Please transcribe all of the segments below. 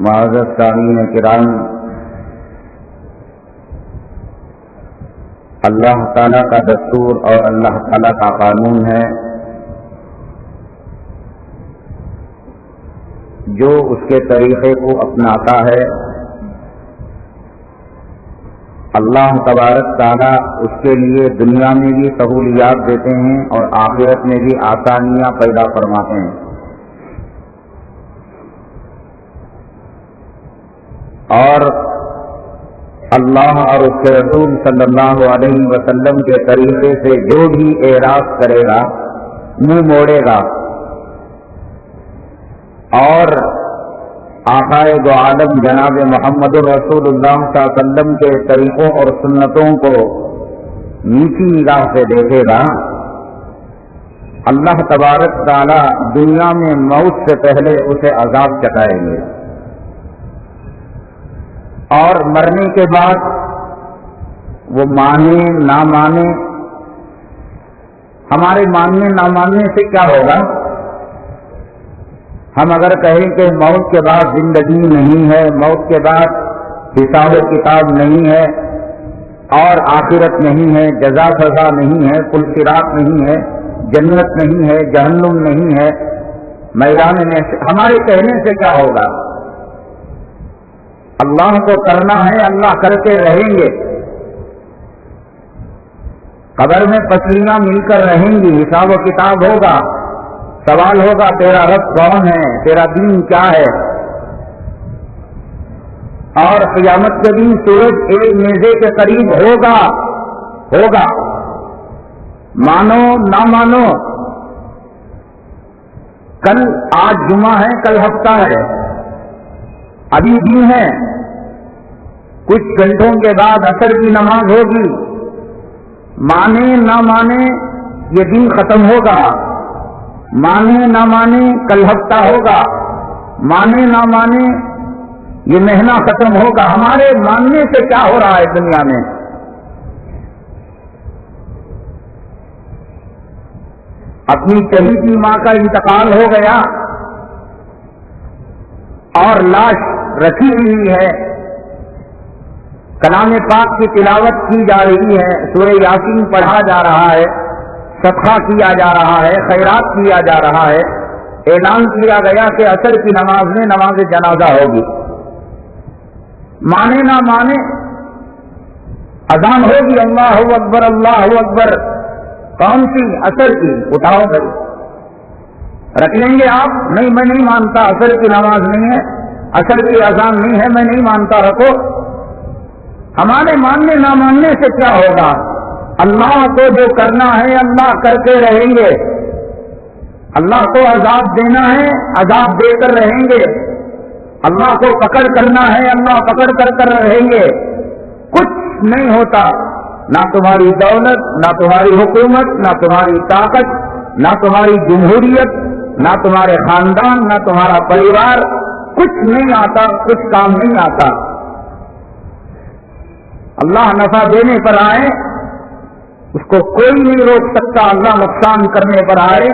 معزز سامعین کرام، اللہ تعالیٰ کا دستور اور اللہ تعالیٰ کا قانون ہے، جو اس کے طریقے کو اپناتا ہے اللہ تبارک تعالیٰ اس کے لیے دنیا میں بھی سہولیات دیتے ہیں اور آخرت میں بھی آسانیاں پیدا فرماتے ہیں۔ اور اللہ اور اس کے رسول صلی اللہ علیہ وسلم کے طریقے سے جو بھی اعراض کرے گا، منہ موڑے گا اور آقائے دو عالم جناب محمد رسول اللہ صلی اللہ علیہ وسلم کے طریقوں اور سنتوں کو نیچی نگاہ سے دیکھے گا، اللہ تبارک تعالی دنیا میں موت سے پہلے اسے عذاب چکائیں گے، اور مرنے کے بعد وہ مانے نہ مانے، ہمارے ماننے نہ ماننے سے کیا ہوگا؟ ہم اگر کہیں کہ موت کے بعد زندگی نہیں ہے، موت کے بعد حساب و کتاب نہیں ہے اور آخرت نہیں ہے، جزا سزا نہیں ہے، پل صراط نہیں ہے، جنت نہیں ہے، جہنم نہیں ہے، میدان میں ہمارے کہنے سے کیا ہوگا؟ اللہ کو کرنا ہے، اللہ کرتے رہیں گے، قبر میں پسلیاں مل کر رہیں گی، حساب و کتاب ہوگا، سوال ہوگا تیرا رب کون ہے، تیرا دین کیا ہے، اور قیامت کے دن سورج ایک نیزے کے قریب ہوگا، مانو نہ مانو، کل آج جمعہ ہے، کل ہفتہ ہے، ابھی دن ہے، کچھ گھنٹوں کے بعد عصر کی نماز ہوگی، مانے نہ مانے یہ دن ختم ہوگا، مانے نہ مانے کل ہفتہ ہوگا، مانے نہ مانے یہ مہینہ ختم ہوگا۔ ہمارے ماننے سے کیا ہو رہا ہے دنیا میں؟ اپنی چہیتی ماں کا انتقال ہو گیا اور لاش رکھی ہوئی ہے، کلام پاک کی تلاوت کی جا رہی ہے، سورہ یاسین پڑھا جا رہا ہے، صدقہ کیا جا رہا ہے، خیرات کیا جا رہا ہے، اعلان کیا گیا کہ عصر کی نماز میں نماز جنازہ ہوگی، مانے نہ مانے اذان ہوگی، اللہ اکبر اللہ اکبر، کون سی؟ عصر کی، اٹھاؤ بھائی، رکھ لیں گے آپ؟ نہیں، میں نہیں مانتا، عصر کی نماز نہیں ہے، عصر کی اذان نہیں ہے، میں نہیں مانتا، رکھو۔ ہمارے ماننے نہ ماننے سے کیا ہوگا؟ اللہ کو جو کرنا ہے اللہ کرتے رہیں گے، اللہ کو عذاب دینا ہے عذاب دے کر رہیں گے، اللہ کو پکڑ کرنا ہے اللہ پکڑ کر رہیں گے۔ کچھ نہیں ہوتا، نہ تمہاری دولت، نہ تمہاری حکومت، نہ تمہاری طاقت، نہ تمہاری جمہوریت، نہ تمہارے خاندان، نہ تمہارا پریوار، کچھ نہیں آتا، کچھ کام نہیں آتا۔ اللہ نفع دینے پر آئے اس کو کوئی نہیں روک سکتا، اللہ نقصان کرنے پر آئے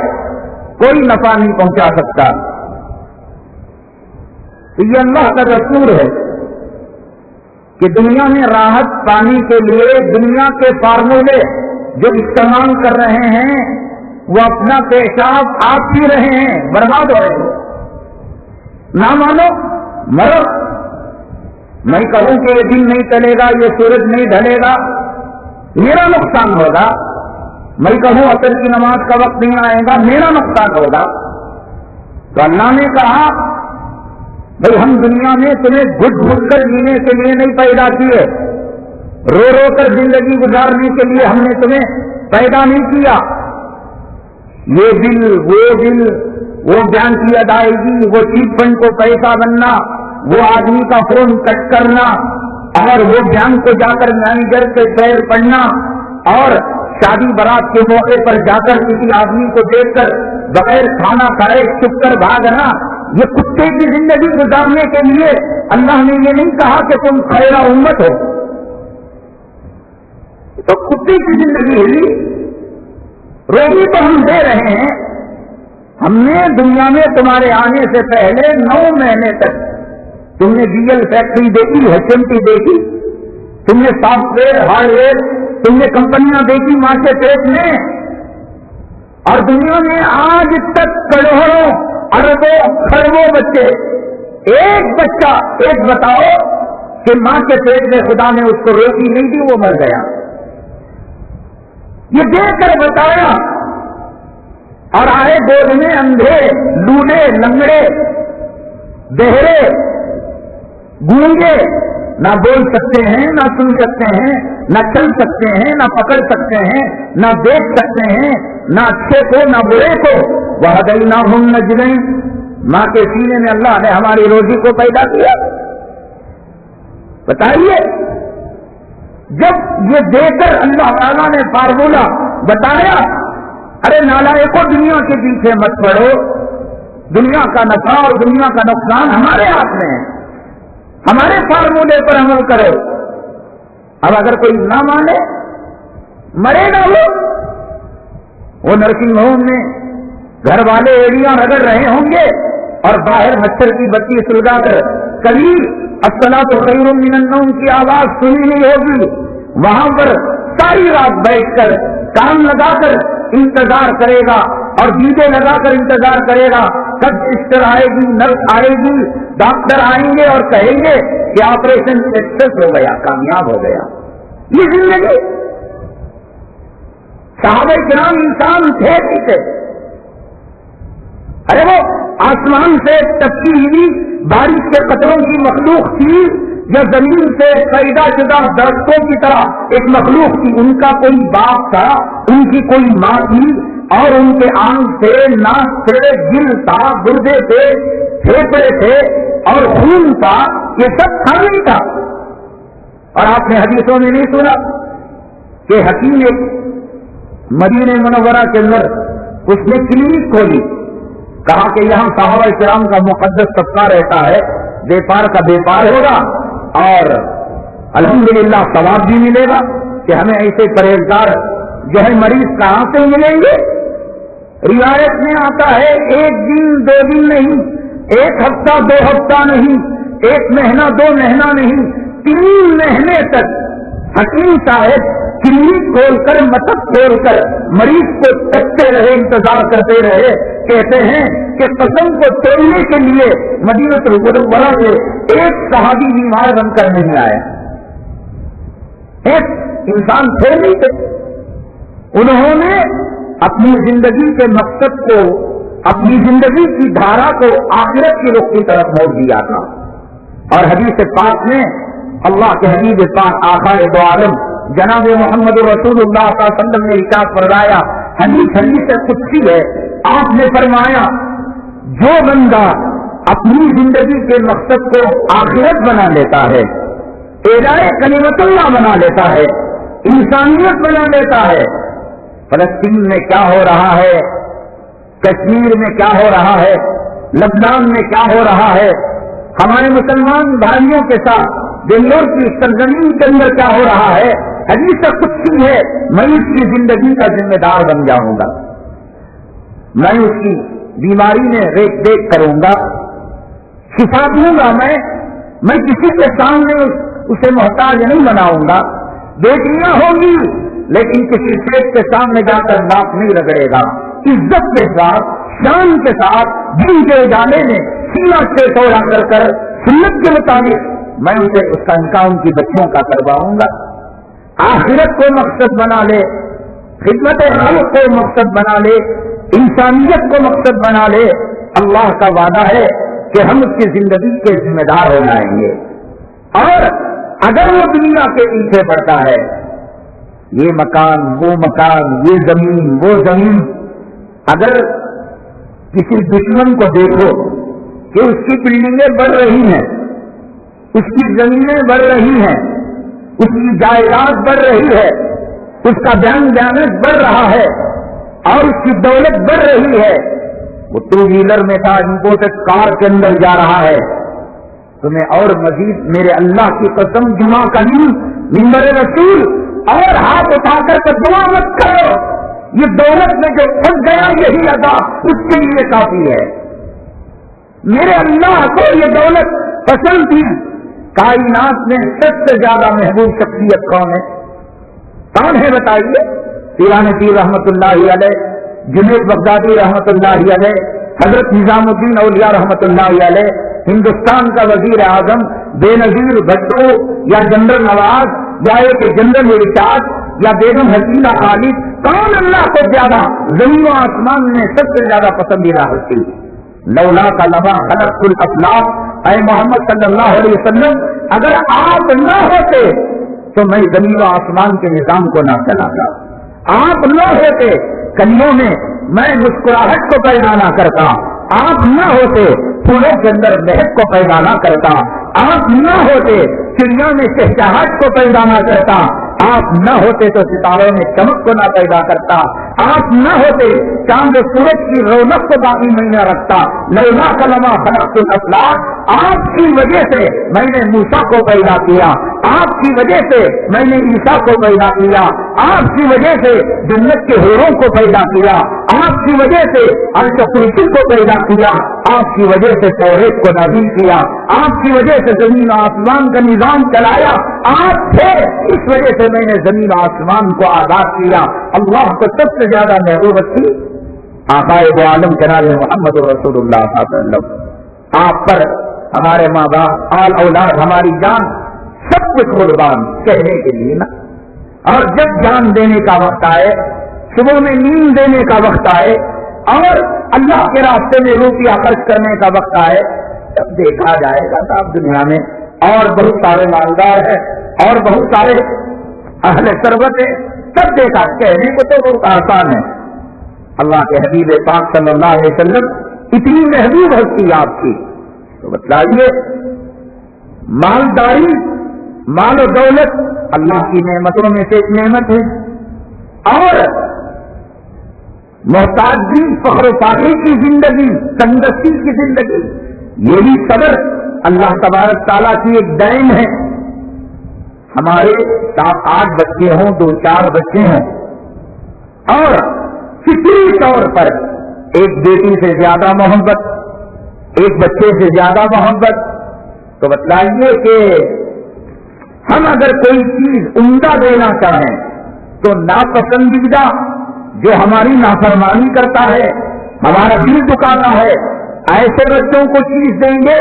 کوئی نفع نہیں پہنچا سکتا۔ تو یہ اللہ کا دستور ہے کہ دنیا میں راحت پانے کے لیے دنیا کے فارمولے جو استعمال کر رہے ہیں وہ اپنا پیشاب آپ پی رہے ہیں، برباد ہو رہے ہیں۔ نہ مانو مرو، میں کہوں کہ یہ دن نہیں چلے گا، یہ سورج نہیں ڈھلے گا، میرا نقصان ہوگا، میں کہوں عصر کی نماز کا وقت نہیں آئے گا، میرا نقصان ہوگا۔ تو اللہ نے کہا بھئی ہم دنیا میں تمہیں گھٹ گھٹ کر جینے کے لیے نہیں پیدا کیے، رو رو کر زندگی گزارنے کے لیے ہم نے تمہیں پیدا نہیں کیا۔ یہ بل وہ بیان کی ادائیگی، وہ چیٹ فنڈ کو پیسہ بننا، وہ آدمی کا فون کٹ کرنا، اور وہ بینک کو جا کر مینیجر کے پیر پڑنا، اور شادی برات کے موقع پر جا کر کسی آدمی کو دیکھ کر بغیر کھانا کھائے چپ کر بھاگنا، یہ کتے کی زندگی گزارنے کے لیے اللہ نے یہ نہیں کہا کہ تم خیر امت ہو، تو کتے کی زندگی ہوئی۔ روزی تو ہم دے رہے ہیں، ہم نے دنیا میں تمہارے آنے سے پہلے 9 مہینے تک تم نے BL فیکٹری دیکھی, HMT دیکھی, تم نے سافٹ ویئر ہارڈ ویئر, تم نے کمپنیاں دیکھی ماں کے پیٹ میں. اور دنیا میں آج تک کروڑوں اربوں کروڑوں بچے, ایک بچہ ایک بتاؤ کہ ماں کے پیٹ میں خدا نے اس کو روٹی نہیں دی, وہ مر گیا. یہ دیکھ کر بتایا. اور آئے گود میں اندھے, لوڑے, لنگڑے, بہرے, گونگے, نہ بول سکتے ہیں, نہ سن سکتے ہیں, نہ چل سکتے ہیں, نہ پکڑ سکتے ہیں, نہ دیکھ سکتے ہیں, نہ اچھے کو نہ برے کو. وَهَدَيْنَاهُمْ النَّجْدَيْنِ, ماں کے سینے میں اللہ نے ہماری روزی کو پیدا کیا. بتائیے, جب یہ دے کر اللہ تعالیٰ نے فارمولہ بتایا, ارے نالائقوں دنیا کے پیچھے مت پڑو, دنیا کا نفع اور دنیا کا نقصان ہمارے ہاتھ میں ہے, ہمارے فارمولے پر عمل کرو. اب اگر کوئی نہ مانے, مرے نہ وہ نرسنگ ہوم میں گھر والے ایڑیاں رگڑ رہے ہوں گے اور باہر مچھر کی بتی سلگا کر کبھی الصلاۃ خیر من النوم کی آواز سنی نہیں ہوگی. وہاں پر ساری رات بیٹھ کر کان لگا کر انتظار کرے گا اور دیدے لگا کر انتظار کرے گا کب سسٹر آئے گی, نرس آئے گی, ڈاکٹر آئیں گے اور کہیں گے کہ آپریشن سکسیس ہو گیا, کامیاب ہو گیا. یہ زندگی. صحابہ کرام انسان تھے پیچھے. ارے وہ آسمان سے ٹپکی ہوئی بارش کے قطروں کی مخلوق تھی یا زمین سے پیدا شدہ درختوں کی طرح ایک مخلوق تھی. ان کا کوئی باپ تھا, ان کی کوئی ماں تھی, اور ان کے آنکھ سے, ناک سے, دل تھا, گردے تھے, پھیپھڑے تھے اور خون تھا. یہ سب تھا نہیں تھا. اور آپ نے حدیثوں میں نہیں سنا کہ حکیم ایک مدینہ منورہ کے اندر اس نے کلینک کھولی, کہا کہ یہاں صحابہ کرام کا مقدس طبقہ رہتا ہے, بیپار کا بیپار ہوگا اور الحمدللہ ثواب بھی ملے گا کہ ہمیں ایسے پرہیزگار جو ہے مریض کہاں سے ملیں گے. روایت میں آتا ہے ایک دن 2 دن نہیں, ایک ہفتہ 2 ہفتہ نہیں, ایک مہینہ 2 مہینہ نہیں, 3 مہینے تک حکیم صاحب کلینک کھول کر مطلب کھول کر مریض کو تکتے رہے, انتظار کرتے رہے. کہتے ہیں کہ قسم کو توڑنے کے لیے مدینہ منورہ سے ایک صحابی بیمار بن کر نہیں آیا. ایک انسان تھے نہیں تھے. انہوں نے اپنی زندگی کے مقصد کو, اپنی زندگی کی دھارا کو آخرت کی رخ کی طرف موڑ دیا تھا. اور حدیث پاک میں اللہ کے حبیب پاک آقا دو عالم جناب محمد رسول اللہ صلی اللہ علیہ وسلم نے ارشاد فرمایا, حدیث قدسی ہے, آپ نے فرمایا جو بندہ اپنی زندگی کے مقصد کو آخرت بنا لیتا ہے, اعلاء کلمت اللہ بنا لیتا ہے, انسانیت بنا لیتا ہے. فلسطین میں کیا ہو رہا ہے, کشمیر میں کیا ہو رہا ہے, لبنان میں کیا ہو رہا ہے, ہمارے مسلمان بھائیوں کے ساتھ بنگلور کی سرزمین کے اندر کیا ہو رہا ہے, حدیث قدسی ہے, میں اس کی زندگی کا ذمہ دار بن جاؤں گا, میں اس کی بیماری میں ریکھ دیکھ کروں گا, شفا دوں گا. میں کسی کے سامنے اسے محتاج نہیں بناؤں گا. بیٹیاں ہوگی لیکن کسی شیخ کے سامنے جا کر ناک نہیں رگڑے گا. عزت کے ساتھ, شان کے ساتھ, دن کے اجالے میں سینہ سے توڑا کر سنت کے مطابق میں اسے اس کا انکام کی بچوں کا کرواؤں گا. آخرت کو مقصد بنا لے, خدمت خلق کو مقصد بنا لے, انسانیت کو مقصد بنا لے. اللہ کا وعدہ ہے کہ ہم اس کی زندگی کے ذمہ دار ہو جائیں گے. اور اگر وہ دنیا کے پیچھے پڑتا ہے, یہ مکان, وہ مکان, یہ زمین, وہ زمین, اگر کسی دشمن کو دیکھو کہ اس کی بلڈنگیں بڑھ رہی ہیں, اس کی زمینیں بڑھ رہی ہیں, اس کی جائیداد بڑھ رہی ہے, اس کا بیان بیانس بڑھ رہا ہے اور اس کی دولت بڑھ رہی ہے, وہ 2 ویلر میں تھا, امپورٹڈ کار کے اندر جا رہا ہے, تمہیں اور مزید میرے اللہ کی قسم جمعہ کا دن منبر رسول اور ہاتھ اٹھا کر دعا مت کرو, یہ دولت میں جو پھنس گیا یہی ادا اس کے لیے کافی ہے. میرے اللہ کو یہ دولت پسند تھی. کائنات میں سب سے زیادہ محبوب شخصیت کون ہے بتائیے؟ پیران پیر رحمت اللہ علیہ، جنید بغدادی رحمت اللہ علیہ، حضرت نظام الدین اولیاء رحمت اللہ علیہ، ہندوستان کا وزیر اعظم بے نظیر بھٹو، یا جنرل نواز، یا ایک جنرل ریچارڈ، یا بیگم حسینہ خالد، کون اللہ کو زیادہ زمین و آسمان میں سب سے زیادہ پسندیدہ ہوتی؟ لولا کا لما خلق الافلاق، اے محمد صلی اللہ علیہ وسلم اگر آپ نہ ہوتے تو میں زمین و آسمان کے نظام کو نہ چلاتا، آپ نہ ہوتے کلیوں میں میں مسکراہٹ کو پیدا نہ کرتا، آپ نہ ہوتے پھولوں کے اندر مہک کو پیدا نہ کرتا، آپ نہ ہوتے چڑیا میں چہچہاہٹ کو پیدا نہ کرتا، آپ نہ ہوتے تو ستاروں میں چمک کو نہ پیدا کرتا، آپ نہ ہوتے چاند و سورج کی رونق کو باقی میں نہ رکھتا. لولا کلمہ خلقت الافلاق، آپ کی وجہ سے میں نے موسیٰ کو پیدا کیا، آپ کی وجہ سے میں نے عیسیٰ کو پیدا کیا، آپ کی وجہ سے جنت کے حوروں کو پیدا کیا، آپ کی وجہ سے الکفرسی کو پیدا کیا، آپ کی وجہ سے توریت کو نازل کیا، آپ کی وجہ سے زمین و آسمان کا نظام چلایا، آپ تھے اس وجہ سے میں نے زمین و آسمان کو آزاد کیا. اللہ کو سب سے زیادہ محبوبت تھی آقا دو عالم جناب محمد رسول اللہ صلی اللہ علیہ وسلم. آپ پر ہمارے ماں باپ، آل اولاد، ہماری جان سب کچھ قربان کہنے کے لیے نا. اور جب جان دینے کا وقت آئے، صبح میں نیند دینے کا وقت آئے، اور اللہ کے راستے میں روپیہ خرچ کرنے کا وقت آئے، تب دیکھا جائے گا صاحب دنیا میں اور بہت سارے مالدار ہیں اور بہت سارے اہل ثروت ہے، سب دیکھا. کہنے کو تو بہت آسان ہے. اللہ کے حبیب پاک صلی اللہ علیہ وسلم اتنی محبوب ہستی آپ کی، تو بتلائیے مالداری، مال و دولت اللہ کی نعمتوں میں سے ایک نعمت ہے، اور محتاجی، فخر و فاخر کی زندگی، تندرستی کی زندگی، یہ بھی صبر اللہ تبارک تعالیٰ کی ایک دین ہے. ہمارے 7-8 بچے ہوں، 2-4 بچے ہوں، اور فطری طور پر ایک بیٹی سے زیادہ محبت، ایک بچے سے زیادہ محبت، تو بتلائیے کہ ہم اگر کوئی چیز عمدہ دینا چاہیں تو ناپسندیدہ جو ہماری نافرمانی کرتا ہے، ہمارا دل دکاتا ہے، ایسے بچوں کو چیز دیں گے،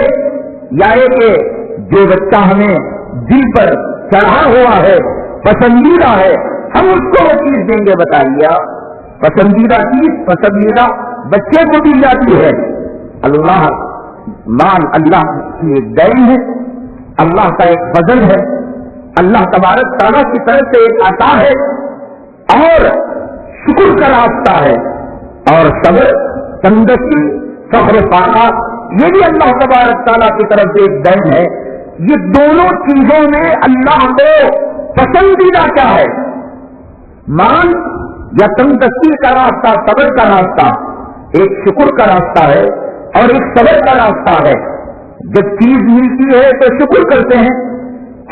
یا کہ جو بچہ ہمیں دل پر چڑھا ہوا ہے، پسندیدہ ہے، ہم اس کو وہ چیز دیں گے؟ بتائیے، پسندیدہ چیز پسندیدہ بچے کو دی جاتی ہے. اللہ مال اللہ کی ایک دین ہے، اللہ کا ایک فضل ہے، اللہ تبارک تعالیٰ کی طرف سے ایک عطا ہے، اور شکر کا راستہ ہے، اور صبر، تندرستی، فخر فاقہ، یہ بھی اللہ تبارک تعالیٰ کی طرف سے ایک دین ہے. یہ دونوں چیزوں میں اللہ کو پسندیدہ کیا ہے؟ مان یا تندرستی کا راستہ، صبر کا راستہ، ایک شکر کا راستہ ہے اور ایک صبر کا راستہ ہے. جب چیز ملتی ہے تو شکر کرتے ہیں،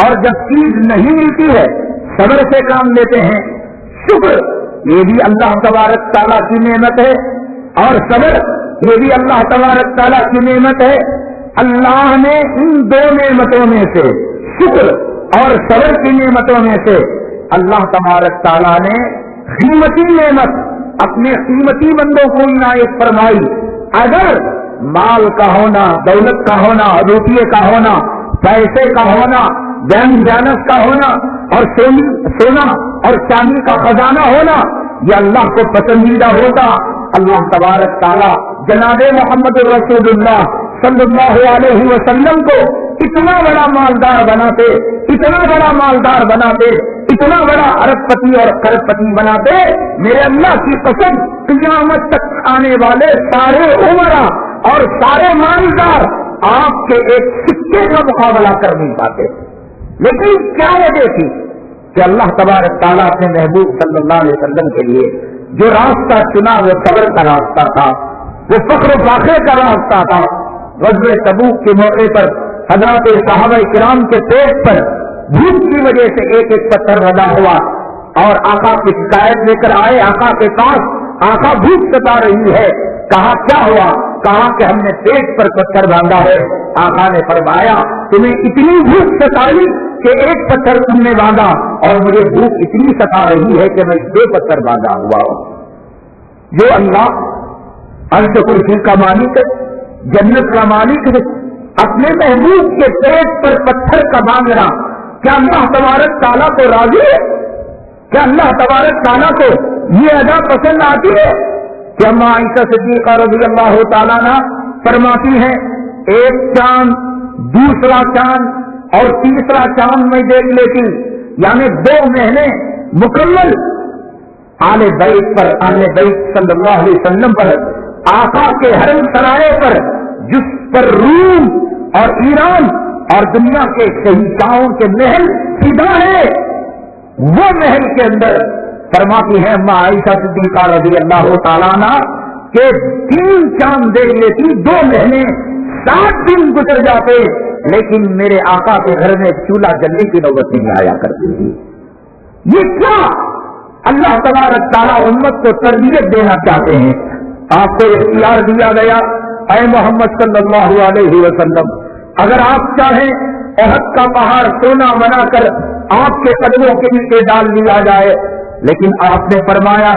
اور جب چیز نہیں ملتی ہے صبر سے کام لیتے ہیں. شکر یہ بھی اللہ تبارک تعالیٰ کی نعمت ہے، اور صبر یہ بھی اللہ تبارک تعالیٰ کی نعمت ہے. اللہ نے ان دو نعمتوں میں سے، شکر اور صبر کی نعمتوں میں سے، اللہ تبارک تعالیٰ نے قیمتی نعمت اپنے قیمتی بندوں کو عنایت فرمائی. اگر مال کا ہونا، دولت کا ہونا، روپیے کا ہونا، پیسے کا ہونا، بینک بیلنس کا ہونا، اور سونا اور چاندی کا خزانہ ہونا یہ اللہ کو پسندیدہ ہوتا، اللہ تبارک تعالیٰ جناب محمد رسول اللہ صلی اللہ علیہ وسلم کو اتنا بڑا مالدار بناتے، اتنا بڑا مالدار بناتے، اتنا بڑا ارب پتی اور کرب پتی بناتے. میرے اللہ کی قسم، قیامت تک آنے والے سارے عمرا اور سارے مالدار آپ کے ایک سکے کا مقابلہ کر نہیں پاتے. لیکن کیا وجہ تھی کہ اللہ تبارک تعالیٰ اپنے محبوب صلی اللہ علیہ وسلم کے لیے جو راستہ چنا وہ صبر کا راستہ تھا، وہ فخر و فاخر کا راستہ تھا. غزوہ تبوک کے موقع پر حضرات صحابہ کرام کے پیٹ پر بھوک کی وجہ سے ایک ایک پتھر ردا ہوا، اور آقا کی شکایت لے کر آئے آقا کے پاس. آقا بھوک ستا رہی ہے. کہا کیا ہوا؟ کہا کہ ہم نے پیٹ پر پتھر باندھا ہے. آقا نے فرمایا تمہیں اتنی بھوک ستائی کہ ایک پتھر تم نے باندھا اور مجھے بھوک اتنی ستا رہی ہے کہ میں 2 پتھر باندھا ہوا ہوں. جو اللہ عرش کرسی کا مالک ہے, جنت کا مالک ہے, اپنے محبوب کے پیٹ پر پتھر کا باندھنا, کیا اللہ تبارک تعالیٰ کو راضی ہے؟ کیا اللہ تبارک تعالیٰ کو یہ ادا پسند آتی ہے؟ کہ اما عائشہ صدیقہ رضی اللہ تعالیٰ عنہ فرماتی ہیں ایک چاند, دوسرا چاند اور تیسرا چاند میں دیکھ لیتی, یعنی 2 مہینے مکمل آل بیت پر, آل بیت صلی اللہ علیہ وسلم پر, آقا کے حرم سرائے پر, جس پر روم اور ایران اور دنیا کے شہنشاہوں کے محل فدا ہے, وہ محل کے اندر فرماتی ہے اما عائشہ صدیقہ رضی اللہ تعالیٰ عنہ کہ 3 چاند دیکھ لیتی, 2 مہینے 7 دن گزر جاتے, لیکن میرے آقا کے گھر میں چولہا جلنے کی نوبت نہیں آیا کرتی تھی. یہ کیا اللہ تبارک تعالیٰ امت کو تربیت دینا چاہتے ہیں. آپ کو اختیار دیا گیا اے محمد صلی اللہ علیہ وسلم, اگر آپ چاہیں احد کا پہاڑ سونا بنا کر آپ کے قدموں کے نیچے ڈال دیا جائے, لیکن آپ نے فرمایا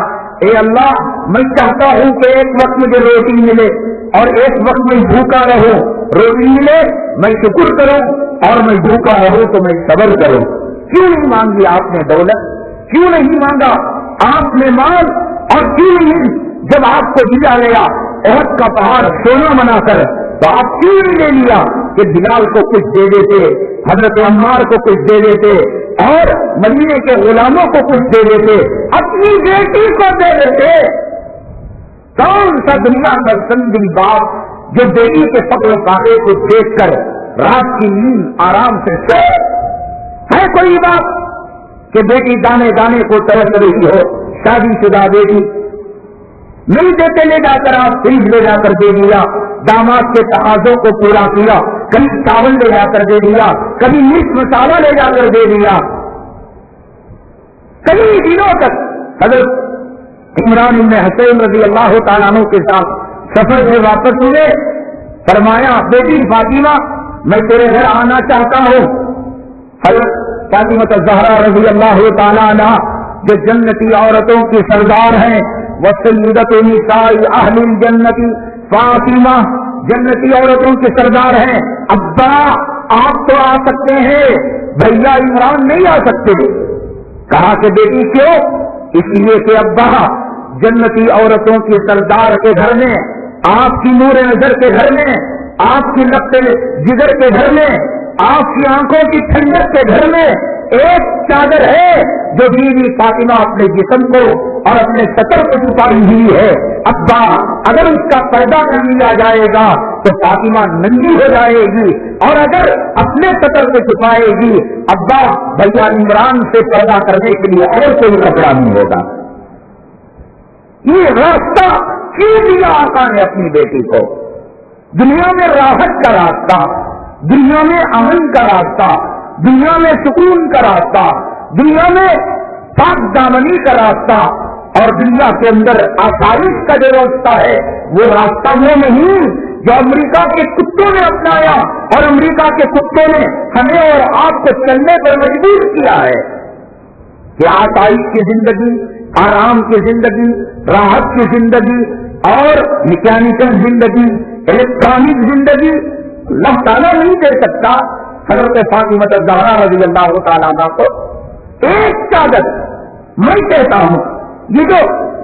اے اللہ میں چاہتا ہوں کہ ایک وقت مجھے روٹی ملے اور ایک وقت میں بھوکا رہوں, روٹی ملے میں شکر کروں اور میں بھوکا رہوں تو میں صبر کروں. کیوں نہیں مانگی آپ نے دولت, کیوں نہیں مانگا آپ نے مال, اور کیوں نہیں جب آپ کو دیا گیا احد کا پہاڑ سونا بنا کر تو آپ کیوں نہیں لے لیا کہ بلال کو کچھ دے دیتے, حضرت عمار کو کچھ دے دیتے اور مدینے کے غلاموں کو کچھ دے دیتے, اپنی بیٹی کو دے دیتے. کون سا دنیا کا سنگی باپ جو بیٹی کے فقر و کاٹے کو دیکھ کر رات کی نیند آرام سے سو ہے؟ کوئی بات کہ بیٹی دانے دانے کو ترس رہی ہو, شادی شدہ بیٹی نہیں دیتے, لے جا کر آپ فریج لے جا کر دے دیا, داماد کے تقاضوں کو پورا کیا, کبھی چاول لے جا کر دے دیا, کبھی مرچ مسالہ لے جا کر دے دیا. کئی دنوں تک حضرت عمران بن حسین رضی اللہ تعالیٰ عنہ کے ساتھ سفر سے واپس ہوئے, فرمایا بیٹی فاطمہ میں تیرے گھر آنا چاہتا ہوں. حضرت فاطمہ الزہرا رضی اللہ تعالیٰ عنہ جو جنتی عورتوں کی سردار ہیں, وسیدۃ نساء اہل الجنت, فاطمہ جنتی عورتوں کے سردار ہیں. ابا آپ تو آ سکتے ہیں, بھیا عمران نہیں آ سکتے. کہا کہ بیٹی کیوں؟ اس لیے کہ ابا جنتی عورتوں کے سردار کے گھر میں, آپ کی نور نظر کے گھر میں, آپ کی لپٹ جگر کے گھر میں, آپ کی آنکھوں کی ٹھنڈک کے گھر میں ایک چادر ہے جو بیوی فاطمہ اپنے جسم کو اور اپنے سطر کو چھپائی ہوئی ہے. ابا اگر اس کا پردہ کر لیا جائے گا تو فاطمہ ننگی ہو جائے گی, اور اگر اپنے سطر کو چھپائے گی ابا بھیا عمران سے پردہ کرنے کے لیے اور کوئی کپڑا نہیں ہوگا. یہ راستہ کیوں دیا آقا نے اپنی بیٹی کو؟ دنیا میں راحت کا راستہ, دنیا میں امن کا راستہ, دنیا میں سکون کا راستہ, دنیا میں پاک دامنی کا راستہ, اور دنیا کے اندر آسائش کا جو راستہ ہے وہ راستہ وہ نہیں جو امریکہ کے کتوں نے اپنایا اور امریکہ کے کتوں نے ہمیں اور آپ کو چلنے پر مجبور کیا ہے. کہ آسائش کی زندگی, آرام کی زندگی, راحت کی زندگی اور میکینکل زندگی, الیکٹرانک زندگی اللہ تعالیٰ نہیں دے سکتا. حضرت فاطمہ الزہرا رضی اللہ تعالیٰ عنہ کو ایک چادر, میں کہتا ہوں یہ جو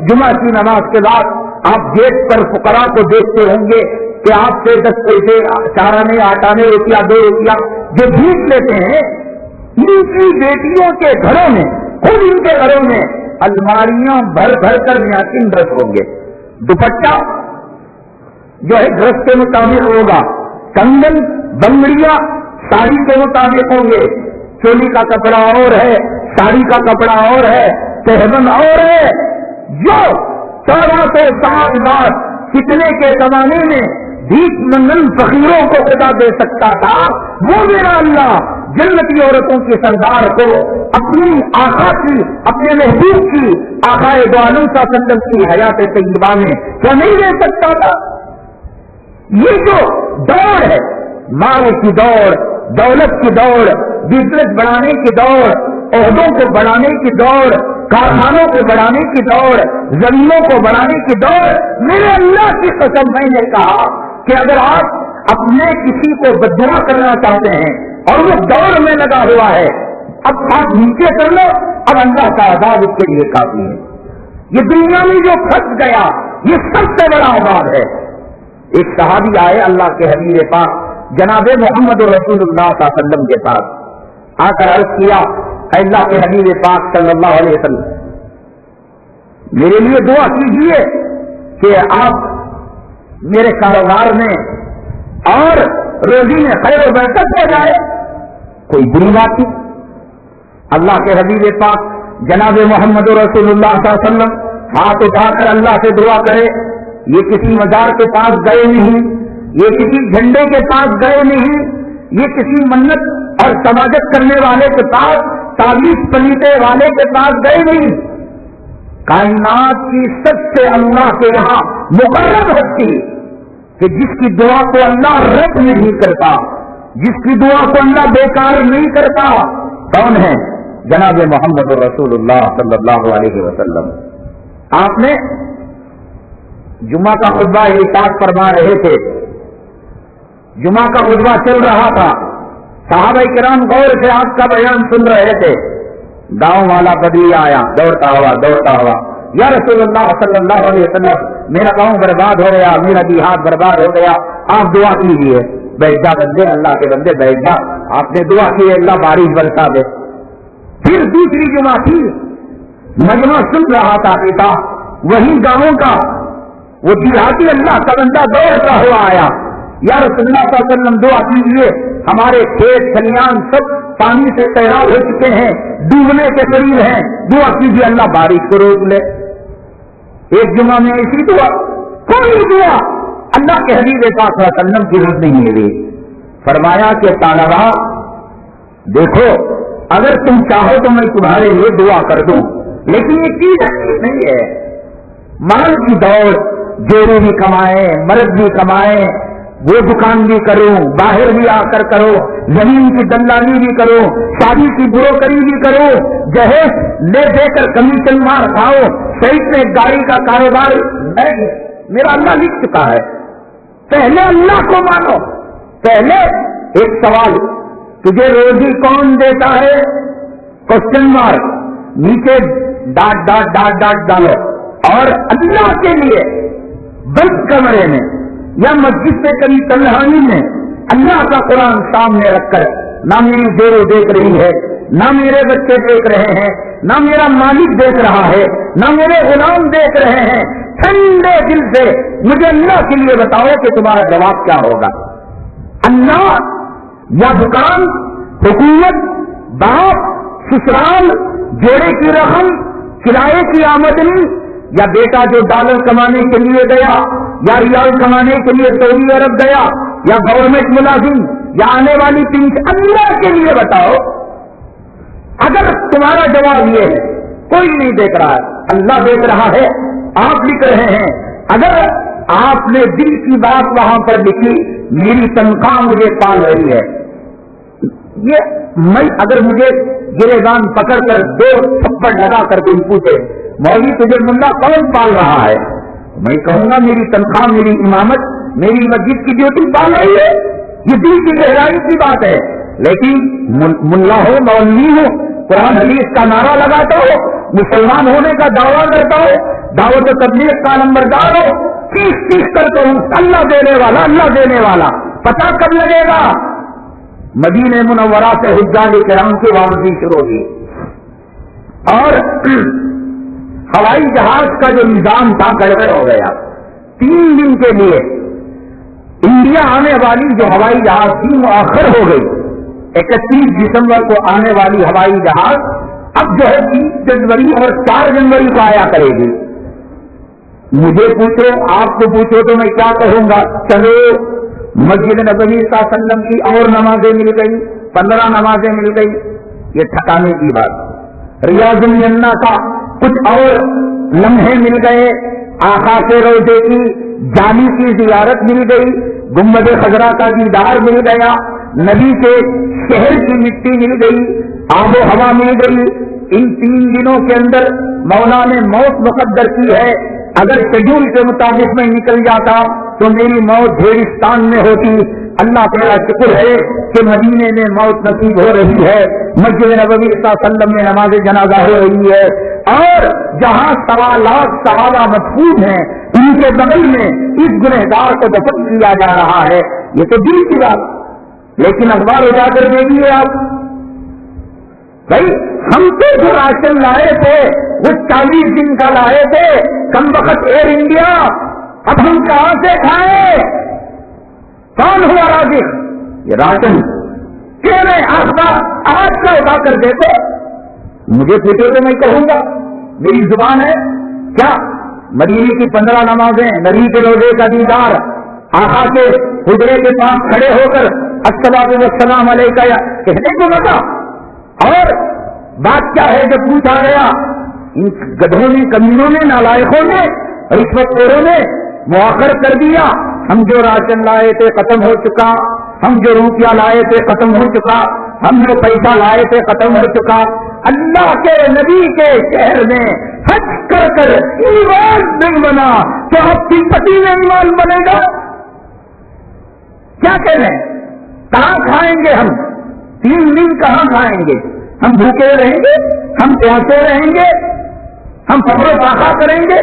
جمعہ کی نماز کے بعد آپ گیٹ پر فقراء کو دیکھتے ہوں گے کہ آپ سے 10 پیسے, چارانے, آٹانے, روپیہ 2 روپیہ جو بھیک لیتے ہیں, ان کی بیٹیوں کے گھروں میں, خود ان کے گھروں میں الماریاں بھر بھر کر نیاچن ڈریس ہوں گے. دوپٹہ جو ہے ڈریس کے مطابق ہوگا, کنگن بنگڑیاں ساڑی کے مطابق ہوں گے, چولی کا کپڑا اور ہے, ساڑی کا کپڑا اور ہے, تہبند اور ہے. جو 1460 بار کتنے کے زمانے میں بھیک منگن فقیروں کو خدا دے سکتا تھا, وہ میرا اللہ جنتی عورتوں کی سردار کو اپنی آقا کی, اپنے محبوب کی, آقا دو عالم صلی اللہ علیہ وسلم کی حیات طیبہ میں کیا نہیں دے سکتا تھا؟ یہ جو دوڑ ہے، مال کی دوڑ، دولت کی دوڑ، بزنس بڑھانے کی دوڑ، عہدوں کو بڑھانے کی دوڑ، کارخانوں کو بڑھانے کی دوڑ، زمینوں کو بڑھانے کی دوڑ، میرے اللہ کی قسم میں نے کہا کہ اگر آپ اپنے کسی کو بددعا کرنا چاہتے ہیں اور وہ دوڑ میں لگا ہوا ہے، اب آپ نیچے کر لو، اب اللہ کا عذاب اس کے لیے کافی ہے۔ یہ دنیا میں جو پھنس گیا یہ سب سے بڑا عذاب ہے۔ ایک صحابی آئے اللہ کے حبیب پاک جناب محمد رسول اللہ صلی اللہ علیہ وسلم کے پاس، آ کر عرض کیا، اے اللہ کے حبیب پاک صلی اللہ علیہ وسلم، میرے لیے دعا کیجیے کہ آپ میرے کاروبار میں اور روزی میں خیر و برکت ہو جائے۔ کوئی بری بات نہیں۔ اللہ کے حبیب پاک جناب محمد رسول اللہ صلی اللہ علیہ وسلم ہاتھ اٹھا کر اللہ سے دعا کرے، یہ کسی مزار کے پاس گئے نہیں، یہ کسی جھنڈے کے پاس گئے نہیں، یہ کسی منت اور سماجت کرنے والے کے پاس، تعویذ پلیتے والے کے پاس گئے نہیں۔ کائنات کی سب سے اللہ کے یہاں مقرر ہستی کہ جس کی دعا کو اللہ رد نہیں کرتا، جس کی دعا کو اللہ بیکار نہیں کرتا، کون ہے؟ جناب محمد رسول اللہ صلی اللہ علیہ وسلم۔ آپ نے جمعہ کا خطبہ ارشاد فرما رہے تھے، جمعہ کا خطبہ چل رہا تھا، صحابہ کرام غور سے آپ کا بیان سن رہے تھے، گاؤں والا بدری آیا دوڑتا ہوا، یا رسول اللہ صلی اللہ علیہ وسلم، میرا گاؤں برباد ہو گیا، میرا دیہات برباد ہو گیا، آپ دعا کیجیے۔ بیٹھ جا بندے، اللہ کے بندے بیٹھ جا، آپ نے دعا کی اللہ بارش برسا دے۔ پھر دوسری جمعہ تھی، مجمع سن رہا تھا پیتا، وہی گاؤں کا وہ دیہاتی اللہ کا بندہ دوڑتا ہوا آیا، یا رسول اللہ صلی اللہ علیہ وسلم دعا کیجیے، ہمارے کھیت کھلیان سب پانی سے سیراب ہو چکے ہیں، ڈوبنے کے قریب ہیں، دعا کیجیے اللہ بارش کو روک لے۔ ایک جمعہ میں ایسی دعا، کوئی دعا اللہ کے حبیب پاک صلی اللہ علیہ وسلم کی رد نہیں ملی۔ فرمایا کہ طالبہ دیکھو، اگر تم چاہو تو میں تمہارے لیے دعا کر دوں، لیکن یہ چیز اچھی نہیں ہے۔ مال کی دوڑ، جوڑی بھی کمائے، مرد بھی کمائے، وہ دکان بھی کرو، باہر بھی آ کر کرو، زمین کی دلالی بھی کرو، شادی کی بروکری بھی کرو، جہیز لے دے کر کمیشن مار کھاؤ، صحیح میں گاڑی کا کاروبار میرا اللہ لکھ چکا ہے۔ پہلے اللہ کو مانو۔ پہلے ایک سوال، تجھے روزی کون دیتا ہے؟ کوشچن مارک، نیچے ڈاٹ ڈاٹ ڈاٹ ڈاٹ ڈالو، اور اللہ کے لیے بند کمرے میں یا مسجد سے کبھی تنہائی میں اللہ کا قرآن سامنے رکھ کر، نہ میری دیرو دیکھ رہی ہے، نہ میرے بچے دیکھ رہے ہیں، نہ میرا مالک دیکھ رہا ہے، نہ میرے غلام دیکھ رہے ہیں، ٹھنڈے دل سے مجھے اللہ کے لیے بتاؤ کہ تمہارا جواب کیا ہوگا؟ اللہ یا دکان، حکومت، باپ، سسرال، جوڑے کی رقم، کرائے کی آمدنی، یا بیٹا جو ڈالر کمانے کے لیے گیا، یا ریال کمانے کے لیے سعودی عرب گیا، یا گورنمنٹ ملازم، یا آنے والی پنشن، اللہ کے لیے بتاؤ۔ اگر تمہارا جواب یہ ہے کوئی نہیں دیکھ رہا ہے، اللہ دیکھ رہا ہے، آپ لکھ رہے ہیں، اگر آپ نے دل کی بات وہاں پر لکھی، میری تنخواہ مجھے پال رہی ہے، یہ میں اگر مجھے گریبان پکڑ کر 2 تھپڑ لگا کر کوئی پوچھے مولوی تجھے ملا کون پال رہا ہے، میں کہوں گا میری تنخواہ، میری امامت، میری مسجد کی ڈیوٹی پال رہی ہے۔ یہ دل کی گہرائی کی بات ہے۔ لیکن ملا ہو، مولوی ہو، قرآن حدیث کا نعرہ لگاتا ہو، مسلمان ہونے کا دعویٰ کرتا ہو، دعوت و تبلیغ کا نمبردار ہو، چیخ کر تو اللہ دینے والا، اللہ دینے والا، پتہ کب لگے گا؟ مدینہ منورہ سے حجاج کرام کی واپسی شروع ہوئی، اور ہوائی جہاز کا جو نظام تھا گڑبڑ ہو گیا۔ 3 دن کے لیے انڈیا آنے والی جو ہوائی جہاز تھی مؤخر ہو گئی۔ 31 دسمبر کو آنے والی ہوائی جہاز اب جو ہے 30 جنوری اور 4 جنوری کو آیا کرے گی۔ مجھے پوچھو، آپ کو پوچھو تو میں کیا کہوں گا؟ چلو مسجد نبوی صلی اللہ علیہ وسلم کی اور نمازیں مل گئی، 15 نمازیں مل گئی، یہ ٹھکانے کی بات۔ ریاض الجنہ کا کچھ اور لمحے مل گئے، آقا کے روضے کی جانی کی زیارت مل گئی، گنبد خضرا کا دیدار مل گیا، نبی کے شہر کی مٹی مل گئی، آب و ہوا مل گئی۔ ان 3 دنوں کے اندر مولا نے موت مقدر کی ہے۔ اگر شیڈول کے مطابق میں نکل جاتا تو میری موت بھیڑستان میں ہوتی۔ اللہ تعالیٰ شکر ہے کہ مدینے میں موت نصیب ہو رہی ہے، مسجد نبوی صلی اللہ علیہ وسلم میں نماز جنازہ ہو رہی ہے، اور جہاں 1.25 لاکھ صحابہ مدفون ہیں ان کے بغل میں اس گنہگار کو دفن کیا جا رہا ہے۔ یہ تو دل کی بات، لیکن اخبار اٹھا کر دیکھیے آپ، بھائی ہم تو جو راشن لائے تھے وہ 40 دن کا لائے تھے، کم وقت ایئر انڈیا، اب ہم کہاں سے کھائیں؟ کون ہوا رازق؟ یہ راشن کیوں نہیں اخبار آج کا اٹھا کر دیتے؟ مجھے پوچھو تو میں کہوں گا، میری زبان ہے کیا؟ مدینے کی 15 نمازیں، نبی کے روزے کا دیدار، آقا کے حجرے کے پاس کھڑے ہو کر الصلاۃ والسلام علیکہ کہنے کو لگا۔ اور بات کیا ہے جب پوچھا گیا، ان گدھوں نے، کمینوں نے، نالائقوں نے، رشوت خوروں نے مؤخر کر دیا، ہم جو راشن لائے تھے ختم ہو چکا، ہم جو روپیہ لائے تھے ختم ہو چکا، ہم جو پیسہ لائے تھے ختم ہو چکا۔ اللہ کے نبی کے شہر میں حج کر کر ایمان نہیں بنا تو اب کی پتی میں ایمان بنے گا؟ کیا کہہ رہے ہیں؟ کہاں کھائیں گے ہم؟ 3 دن کہاں کھائیں گے؟ ہم بھوکے رہیں گے؟ ہم پیاسے رہیں گے؟ ہم فقر و فاقہ کریں گے؟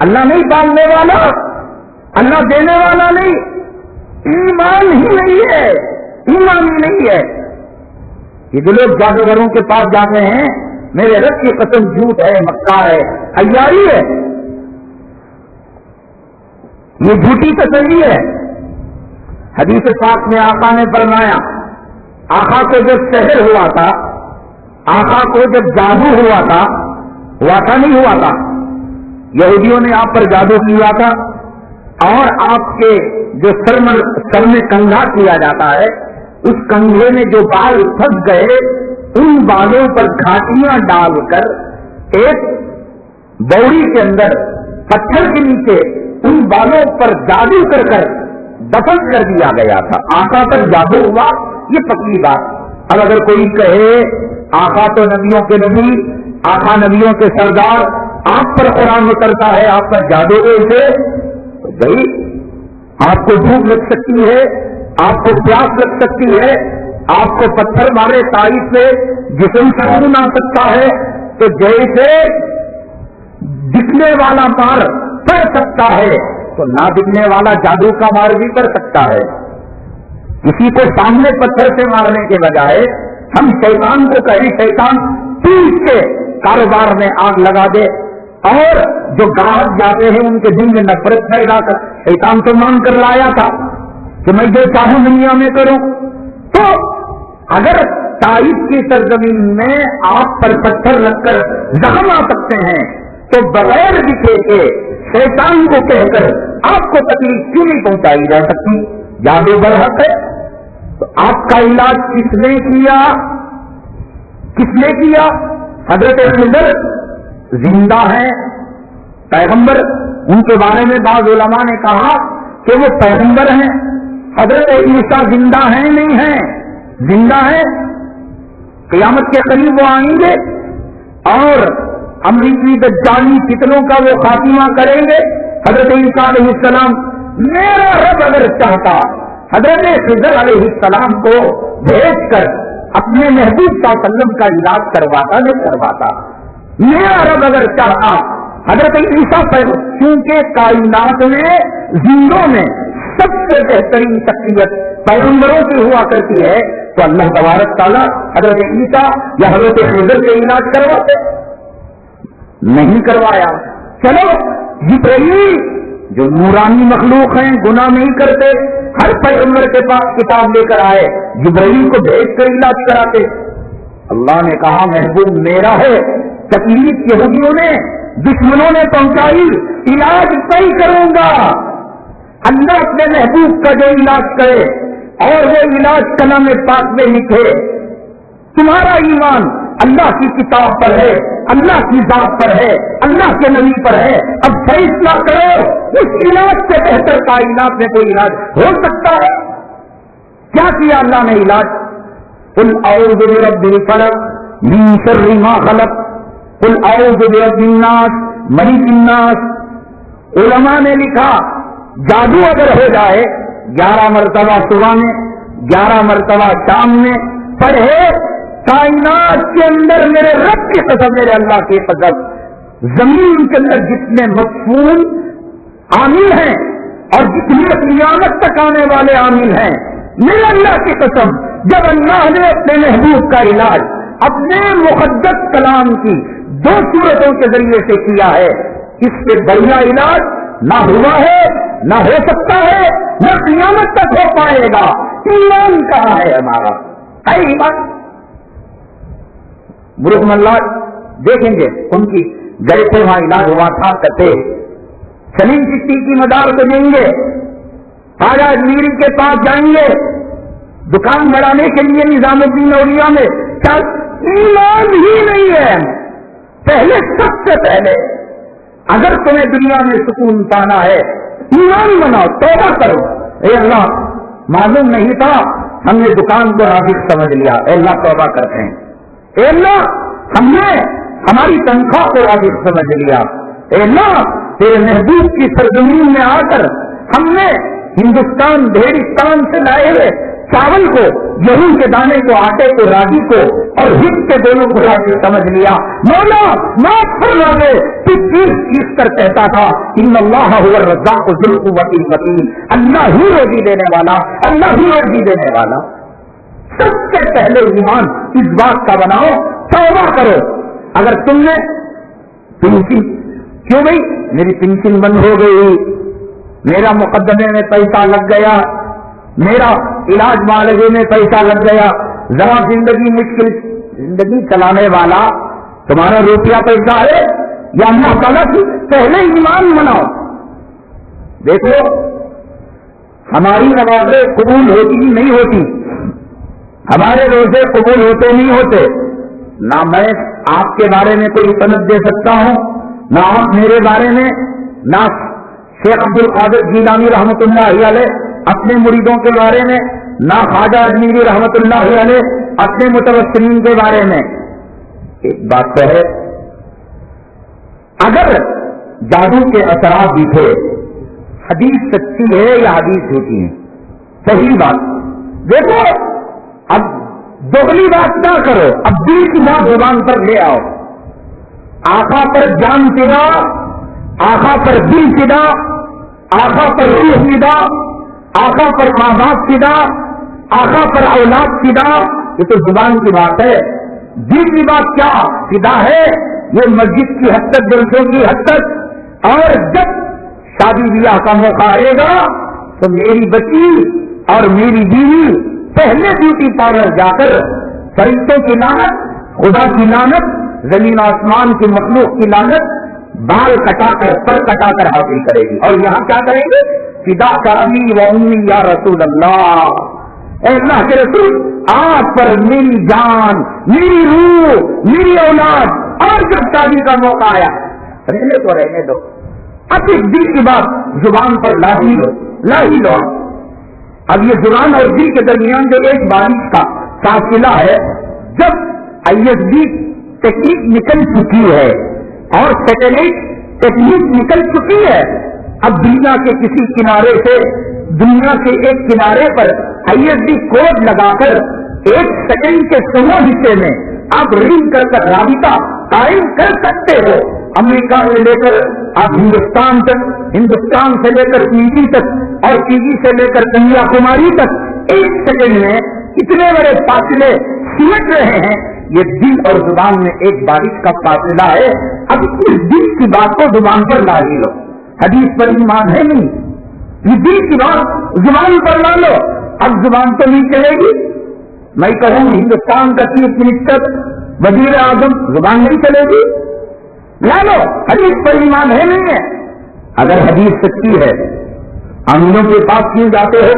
اللہ نہیں پالنے والا، اللہ دینے والا نہیں، ایمان ہی نہیں ہے، ایمان ہی نہیں ہے۔ یہ جو لوگ جادوگروں کے پاس جاتے ہیں، میرے رب کی قسم جھوٹ ہے، مکار ہے، عیاری ہے، یہ جھوٹی تسلی ہے۔ حدیث پاک میں آقا نے فرمایا، آقا کو جب سحر ہوا تھا، آقا کو جب جادو ہوا تھا نہیں ہوا تھا، یہودیوں نے آپ پر جادو کیا تھا، اور آپ کے جو سر میں کنگھا کیا جاتا ہے، اس کنگھے میں جو بال پھنس گئے، ان بالوں پر گھاٹیاں ڈال کر ایک بوری کے اندر پتھر کے نیچے ان بالوں پر جادو کر کر دفن کر دیا گیا تھا۔ آقا پر جادو ہوا، یہ پکی بات۔ اب اگر کوئی کہے آقا تو نبیوں کے نبی، آقا نبیوں کے سردار، آپ پر قرآن اترتا ہے، آپ پر جادو کیسے؟ تو بھائی آپ کو بھوک لگ سکتی ہے، آپ کو پیاس لگ سکتی ہے، آپ کو پتھر مارے تائید سے جسم سے خون آ سکتا ہے، تو جیسے دکھنے والا مار پڑ سکتا ہے تو نہ دکھنے والا جادو کا مار بھی کر سکتا ہے۔ کسی کو سامنے پتھر سے مارنے کے بجائے ہم شیطان کو کہیں شیطان پیٹ کے کاروبار میں آگ لگا دے، اور جو گاہک جاتے ہیں ان کے دل میں نفرت پیدا کر، شیطان تو مان کر لایا تھا کہ میں جو چاہوں دنیا میں کروں۔ تو اگر تائید کی سرزمین میں آپ پر پتھر رکھ کر زخم آ سکتے ہیں تو بغیر دکھے کے شیطان کو کہہ کر آپ کو تکلیف کیوں نہیں پہنچائی جا سکتی؟ جادو برحق ہے۔ تو آپ کا علاج کس نے کیا؟ کس نے کیا؟ حضرت خضر زندہ ہیں، پیغمبر، ان کے بارے میں بعض علماء نے کہا کہ وہ پیغمبر ہیں۔ حضرت عیسیٰ زندہ ہیں نہیں ہیں؟ زندہ ہیں، قیامت کے قریب وہ آئیں گے اور امریکی دجالی فتنوں کا وہ خاتمہ کریں گے۔ حضرت عیسیٰ علیہ السلام، میرا رب اگر چاہتا حضرت خضر علیہ السلام کو بھیج کر اپنے محبوب صلی اللہ علیہ وسلم کا علاج کرواتا نہیں کرواتا۔ میرا رب اگر چاہتا حضرت عیسیٰ کیونکہ کائنات میں زندوں میں سب سے بہترین شخصیت پیغمبروں کی ہوا کرتی ہے، تو اللہ تبارک تعالیٰ حضرت عیسیٰ یا حضرت خضر کے علاج کرواتے نہیں کروایا۔ چلو جبرائیل جو نورانی مخلوق ہیں، گناہ نہیں کرتے، ہر پیغمبر کے پاس کتاب لے کر آئے، جبرائیل کو بھیج کر علاج کراتے۔ اللہ نے کہا محبوب میرا ہے، تکلیف یہودیوں نے، دشمنوں نے پہنچائی، علاج میں کروں گا۔ اللہ اپنے محبوب کا جو علاج کرے اور وہ علاج کلام پاک میں لکھے، تمہارا ایمان اللہ کی کتاب پر ہے، اللہ کی ذات پر ہے, اللہ کے نبی پر ہے. اب فیصلہ کرو, اس علاج سے بہتر کائنات میں کوئی علاج ہو سکتا ہے؟ کیا کیا اللہ نے علاج؟ قل اعوذ برب الفلق من شر ما خلق, قل اعوذ برب الناس ملک الناس. علماء نے لکھا جادو اگر ہو جائے 11 مرتبہ صبح میں 11 مرتبہ شام میں پڑھے, کائنات کے اندر میرے رب کی قسم, میرے اللہ کی قسم, زمین کے اندر جتنے مفہوم عامل ہیں اور جتنی قیامت تک آنے والے عامل ہیں, میرے اللہ کی قسم, جب اللہ نے اپنے محبوب کا علاج اپنے مقدس کلام کی 2 صورتوں کے ذریعے سے کیا ہے, اس سے بڑھیا علاج نہ ہوا ہے, نہ ہو سکتا ہے, نہ قیامت تک ہو پائے گا. ایمان کہاں ہے ہمارا؟ ہے ایمان؟ برکم اللہ دیکھیں گے ان کی گئے تھے وہاں علاج ہوا تھا کہتے سلیم چشتی کی مدار کو دیں گے, خواجہ اجمیری کے پاس جائیں گے, دکان بڑھانے کے لیے نظام الدین اولیاء میں. ایمان ہی نہیں ہے. پہلے سب سے پہلے اگر تمہیں دنیا میں سکون پانا ہے ایمان بناؤ, توبہ کرو. اے اللہ معلوم نہیں تھا, ہم نے دکان کو رازق سمجھ لیا, اے اللہ توبہ کرتے ہیں. اے اللہ ہم نے ہماری تنخواہ کو رازق سمجھ لیا. اے اللہ تیرے محبوب کی سرزمین میں آ کر ہم نے ہندوستان بھیڑستان سے لائے ہوئے چاول کو, گیہوں کے دانے کو, آٹے کو, راگی کو اور ہٹ کے دونوں کو رازق سمجھ لیا. مولا معاف فرما دے. چیز کر کہتا تھا ان اللہ هو الرزاق ذو القوة المتین, اللہ ہی روزی دینے والا, اللہ ہی روزی دینے والا. سب سے پہلے ایمان اس بات کا بناؤ, توبہ کرو. اگر تم نے پنشن, کیوں بھائی میری پنشن بند ہو گئی, میرا مقدمے میں پیسہ لگ گیا, میرا علاج معالجے میں پیسہ لگ گیا, ذرا زندگی مشکل, زندگی چلانے والا تمہارا روپیہ پیسہ ہے یا اللہ تعالیٰ کی؟ پہلے ایمان بناؤ. دیکھو ہماری نمازیں قبول ہوتی نہیں ہوتی, ہمارے روزے قبول ہوتے نہیں ہوتے. نہ میں آپ کے بارے میں کوئی سند دے سکتا ہوں, نہ آپ میرے بارے میں, نہ شیخ عبد القادر جیلانی رحمۃ اللہ علیہ اپنے مریدوں کے بارے میں, نہ خواجہ اجمیری رحمۃ اللہ علیہ اپنے متوسلین کے بارے میں. ایک بات تو ہے, اگر جادو کے اثرات بھی تھے, حدیث سچی ہے یا حدیث جھوٹی ہے؟ صحیح بات. دیکھو اب دوگلی بات نہ کرو, اب دل کی بات زبان پر لے آؤ. آقا پر جان فدا, آقا پر دل فدا, آقا پر روح فدا, آقا پر ماں باپ فدا, آقا پر اولاد فدا. یہ تو زبان کی بات ہے. دل کی بات کیا فدا ہے؟ یہ مسجد کی حد تک, جلسوں کی حد تک. اور جب شادی بیاہ کا موقع آئے گا تو میری بچی اور میری بیوی پہلے بیوٹی پارلر جا کر فرشتوں کی لعنت, خدا کی لعنت, زمین آسمان کی مخلوق کی لعنت بال کٹا کر, پر کٹا کر حاصل کرے گی. اور یہاں کیا کریں گے؟ فدا کا ابی و امی یا رسول اللہ, اے اللہ کے رسول آپ پر میری جان, میری روح, میری اولاد. اور جب شادی کا موقع آیا رہنے تو رہنے دو. اب اس دل کی بات زبان پر لا ہی لو. اب یہ زبان اور دل کے درمیان جو ایک بارش کا فاصلہ ہے, جب ISD ٹیکنیک نکل چکی ہے اور سیٹلائٹ ٹیکنیک نکل چکی ہے, اب دنیا کے کسی کنارے سے, دنیا کے ایک کنارے پر ISD کوڈ لگا کر 1 سیکنڈ کے 100 حصے میں آپ رنگ کر کر رابطہ قائم کر سکتے ہو. امریکہ سے لے کر آپ ہندوستان تک, ہندوستان سے لے کر PG تک, اور PG سے لے کر کنیا کماری تک 1 سیکنڈ میں اتنے بڑے فاصلے سمٹ رہے ہیں. یہ دل اور زبان میں ایک بارش کا فاصلہ ہے. اب اس دل کی بات کو زبان پر لا ہی لو. حدیث پر ایمان ہے نہیں, یہ دل کی بات زبان پر لا لو. اب زبان تو نہیں چلے گی. میں کہوں ہندوستان کا چیف منسٹر, وزیر اعظم, زبان نہیں چلے گی. لا لو, حدیث پر ایمان ہے نہیں ہے. اگر حدیث سچی ہے, امینوں کے پاس کیوں جاتے ہو؟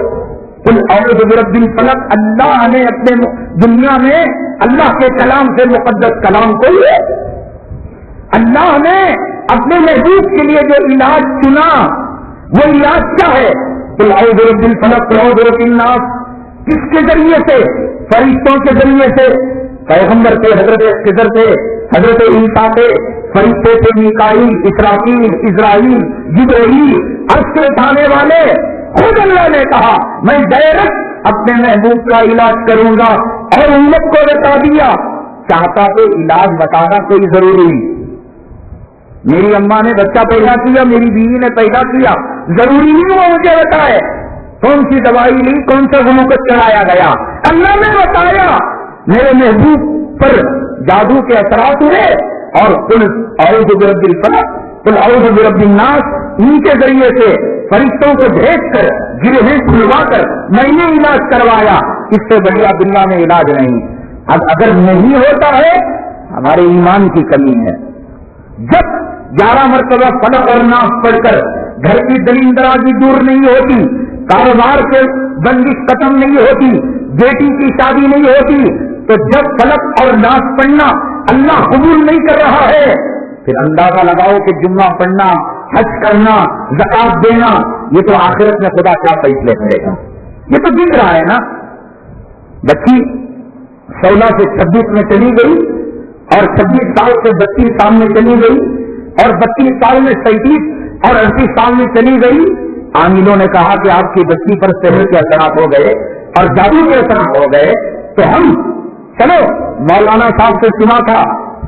قل اعوذ برب الفلق, اللہ نے اپنے دنیا میں اللہ کے کلام سے مقدس کلام کو اللہ نے اپنے محبوب کے لیے جو علاج چنا وہ علاج کیا ہے؟ قل اعوذ برب الفلق قل اعوذ برب الناس. کس کے ذریعے سے؟ فرشتوں کے ذریعے سے. پیغمبر تھے حضرت خضر تھے, حضرت عیسیٰ تھے, فرشتے تھے میکائیل, اسرافیل, اسرائیل, جبرائیل, عرش سے اٹھانے والے. خود اللہ نے کہا میں ڈائریکٹ اپنے محبوب کا علاج کروں گا, اور امت کو بتا دیا. چاہتا تو علاج بتانا کوئی ضروری نہیں. میری اماں نے بچہ پیدا کیا, میری بیوی نے پیدا کیا, ضروری نہیں وہ مجھے بتائے کون سی دوائی لی, کون سا گلوکوز چڑھایا گیا. اللہ نے بتایا. میرے محبوب پر جادو کے اثرات ہوئے, اور قل اعوذ برب الفلق قل اعوذ برب الناس, ان کے ذریعے سے فرشتوں کو بھیج کر گرہیں کھلوا کر میں نے علاج کروایا. اس سے بڑھیا دنیا میں علاج نہیں. اب اگر نہیں ہوتا ہے ہمارے ایمان کی کمی ہے. جب 11 مرتبہ فلق اور ناس پڑھ کر گھر کی دلیندرازی دور نہیں ہوتی, کاروبار سے بندش ختم نہیں ہوتی, بیٹی کی شادی نہیں ہوتی, تو جب فلق اور ناس پڑھنا اللہ قبول نہیں کر رہا ہے, پھر اندازہ لگاؤ کہ جمعہ پڑھنا, حج کرنا, زکات دینا, یہ تو آخرت میں خدا کیا فیصلے کرے گا. یہ تو دکھ رہا ہے نا. بچی 16 سے 26 میں چلی گئی, اور 26 سال سے 32 سال میں چلی گئی, اور 32 سال میں 37 اور 38 سال میں چلی گئی. عاملوں نے کہا کہ آپ کی بچی پر سحر کے اثرات ہو گئے اور جادو کے اثرات ہو گئے. تو ہم چلو مولانا صاحب سے سنا تھا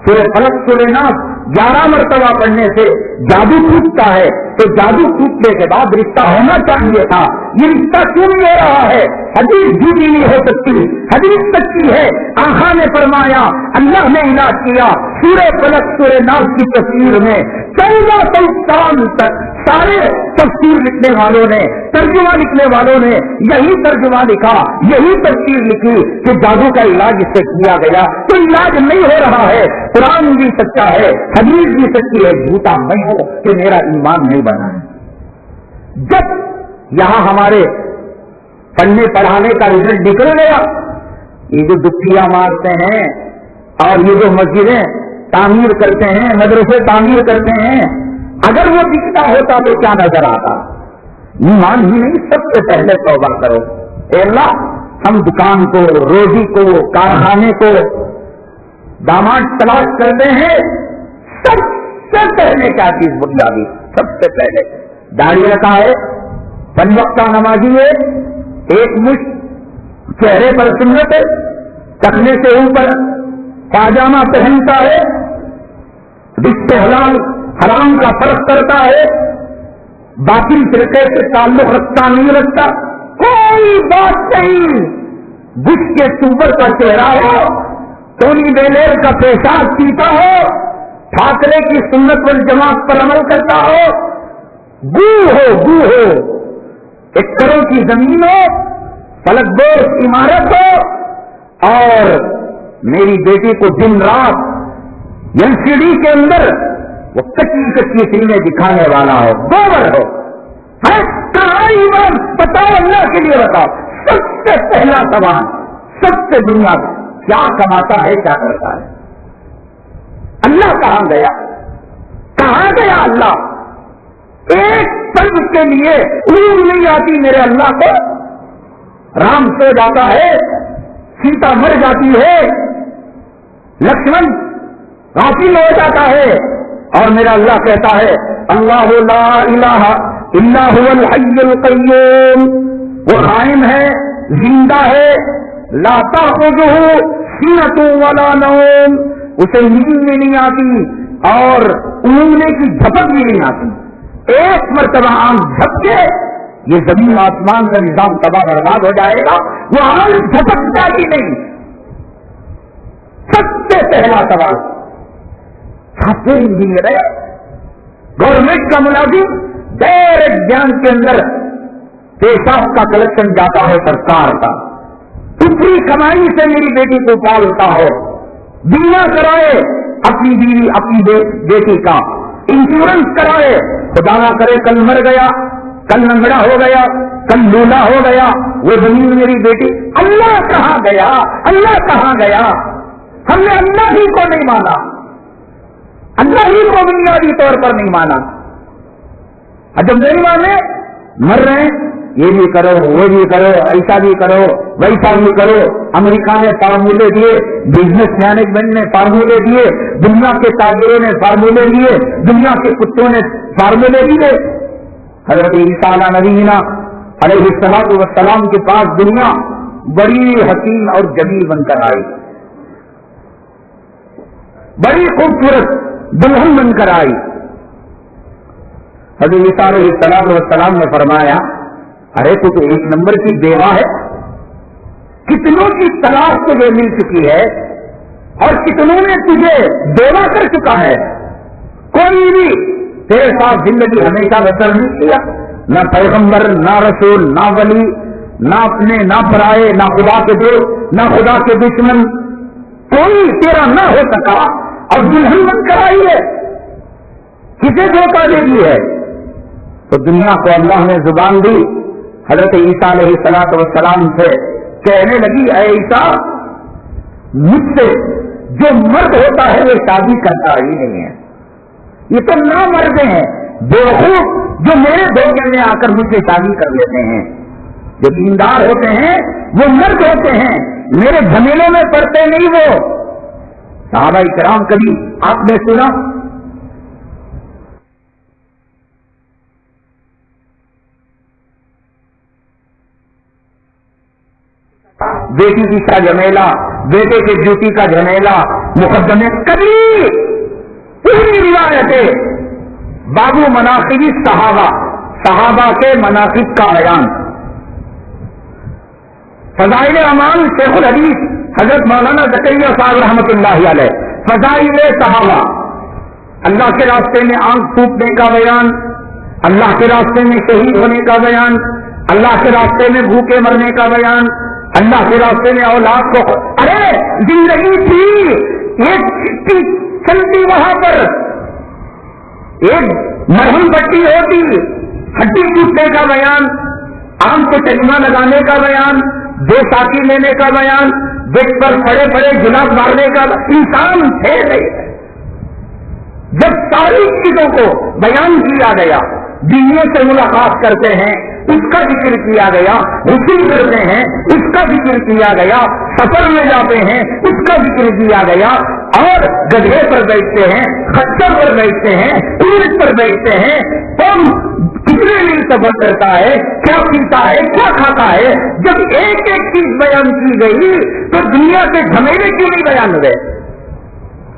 سورہ فلق سورہ ناس 11 مرتبہ پڑھنے سے جادو ٹوٹتا ہے, تو جادو ٹوٹنے کے بعد رشتہ ہونا چاہیے تھا. یہ رشتہ کیوں نہیں ہو رہا ہے؟ حدیث جھوٹی نہیں ہو سکتی, حدیث سچی ہے. آقا نے فرمایا, اللہ نے علاج کیا. سورہ فلق سورہ ناس کی تفسیر میں 1400 سال تک سارے تفسیر لکھنے والوں نے, ترجمہ لکھنے والوں نے یہی ترجمہ لکھا, یہی تفسیر لکھی کہ جادو کا علاج اس سے کیا گیا. تو علاج نہیں ہو رہا ہے. قرآن بھی سچا ہے, حدیث بھی سچی ہے, جھوٹا میں ہوں کہ میرا ایمان نہیں بنا ہے. جب یہاں ہمارے پڑھنے پڑھانے کا رزلٹ نکل گیا, یہ جو دکھیا مارتے ہیں اور یہ جو مسجدیں تعمیر کرتے ہیں, مدرسے تعمیر کرتے ہیں, اگر وہ دکھتا ہوتا تو کیا نظر آتا؟ ایمان ہی نہیں. سب سے پہلے توبہ کرو, اے اللہ ہم دکان کو, روزی کو, کارخانے کو, داماد تلاش کرتے ہیں. سب سے پہلے کیا چیز بنیادی؟ سب سے پہلے داڑھی رکھا ہے, 5 وقت نمازی ہے, ایک مشت چہرے پر سنت ہے, ٹکنے سے اوپر پاجامہ پہنتا ہے, رشتے حلال حرام کا فرق کرتا ہے, باقی فرقے سے تعلق رکھتا نہیں رکھتا, کوئی بات نہیں. بش کے سوبر کا چہرہ ہو, ٹونی بیلیر کا پیشاب پیتا ہو, ٹھاکرے کی سنت والجماعت پر عمل کرتا ہو, گو ہو, 1 کروڑ کی زمین ہو, فلک دوست عمارت ہو, اور میری بیٹی کو دن رات LCD کے اندر وہ کچی فلمیں دکھانے والا ہو, گوبر ہو. کہاں ایمان؟ بتاؤ, اللہ کے لیے بتاؤ. سب سے پہلا سوال, سب سے دنیا کیا کماتا ہے, کیا کرتا ہے؟ اللہ کہاں گیا؟ کہاں گیا اللہ؟ ایک پل کے لیے اونگ نہیں آتی میرے اللہ کو. رام سو جاتا ہے, سیتا مر جاتی ہے, لکشمن غافل ہو جاتا ہے, اور میرا اللہ کہتا ہے اللہ لا الہ الا هو الحی القیوم. وہ قائم ہے, زندہ ہے, لا تأخذہ سنۃ ولا نوم, اسے نیند بھی نہیں آتی اور اونگنے کی جھپک بھی نہیں آتی. ایک مرتبہ آنکھ جھپکے یہ زمین آسمان کا نظام تباہ برباد ہو جائے گا. وہ آنکھ جھپکتا ہی نہیں. سب سے پہلا سوال, سافٹ ویئر انجینئر ہے, گورنمنٹ کا ملازم, ڈائریکٹ بیان کے اندر پیشاب کا کلیکشن جاتا ہے سرکار کا. اتنی کمائی سے میری بیٹی کو پالتا ہو, بیمہ کرائے اپنی بیوی اپنی بیٹی کا, انشورنس کرائے, خدا نہ کرے کل مر گیا, کل لنگڑا ہو گیا, کل لولا ہو گیا, وہ زمین میری بیٹی. اللہ کہاں گیا؟ اللہ کہاں گیا؟ ہم نے اللہ ہی کو نہیں مانا. اللہ ہی کو بنیادی طور پر نہیں مانا. اور جب نہیں مانے مر رہے ہیں, یہ بھی کرو وہ بھی کرو, ایسا بھی کرو ویسا بھی کرو. امریکہ نے فارمولے دیے, بزنس مینجمنٹ نے فارمولے دیے, دنیا کے تاجروں نے فارمولے دیے, دنیا کے کتوں نے فارمولے دیے. حضرت عیسیٰ علیہ نبینا علیہ الصلوۃ والسلام کے پاس دنیا بڑی حسین اور جمیل بن کر آئی, بڑی خوبصورت دلہن بن کر آئی. حضرت عیسیٰ علیہ الصلوۃ والسلام نے فرمایا, ارے تو ایک نمبر کی بیوہ ہے, کتنوں کی طلاق تجھے مل چکی ہے اور کتنوں نے تجھے بیوہ کر چکا ہے, کوئی بھی تیرے ساتھ زندگی ہمیشہ بسر نہیں کیا, نہ پیغمبر نہ رسول نہ ولی, نہ اپنے نہ پرائے, نہ خدا کے دوست نہ خدا کے دشمن, کوئی تیرا نہ ہو سکا اور دلہن بن کر آئی ہے. کسے دھوکہ دے دی ہے؟ تو دنیا کو اللہ نے زبان دی. حضرت عیسیٰ علیہ الصلوۃ والسلام سے کہنے لگی, اے عیسیٰ, مجھ سے جو مرد ہوتا ہے وہ شادی کرتا ہی نہیں ہے, یہ تو نہ مرد ہیں بیوقوف جو میرے دھوکے میں آ کر مجھ سے شادی کر لیتے ہیں. جو دیندار ہوتے ہیں وہ مرد ہوتے ہیں, میرے جھمیلوں میں پڑتے نہیں. وہ صحابہ کرام کبھی آپ نے سنا بیٹی کی کا جھمیلا, بیٹے کے ڈیوٹی کا جھمیلا, مقدمے, کبھی پوری روایتیں بابو مناقب صحابہ, صحابہ کے مناقب کا بیان. فضائل اعمال شیخ الحدیث حضرت مولانا زکریا صاحب رحمۃ اللہ علیہ, فضائل صحابہ, اللہ کے راستے میں آنکھ پھوٹنے کا بیان, اللہ کے راستے میں شہید ہونے کا بیان, اللہ کے راستے میں بھوکے مرنے کا بیان, اللہ کے راستے میں اولاد کو. ارے زندگی تھی, ایک چٹھی چلتی وہاں پر, ایک مرہم پٹی ہوتی, ہڈی ٹوٹنے کا بیان, آم کو چشمہ لگانے کا بیان, بے ساکی لینے کا بیان, بیٹ پر پڑے پڑے گلاس مارنے کا. انسان تھے نہیں. جب ساری چیزوں کو بیان کیا گیا, بیویوں سے ملاقات کرتے ہیں اس کا ذکر کیا گیا, غسل کرتے ہیں اس کا ذکر کیا گیا, سفر میں جاتے ہیں اس کا ذکر کیا گیا, اور گدھے پر بیٹھتے ہیں, خچر پر بیٹھتے ہیں, اونٹ پر بیٹھتے ہیں, کون کتنے دن سفر کرتا ہے, کیا پیتا ہے, کیا کھاتا ہے. جب ایک ایک چیز بیان کی گئی تو دنیا کے جھمیلے کیوں نہیں بیان ہوئے؟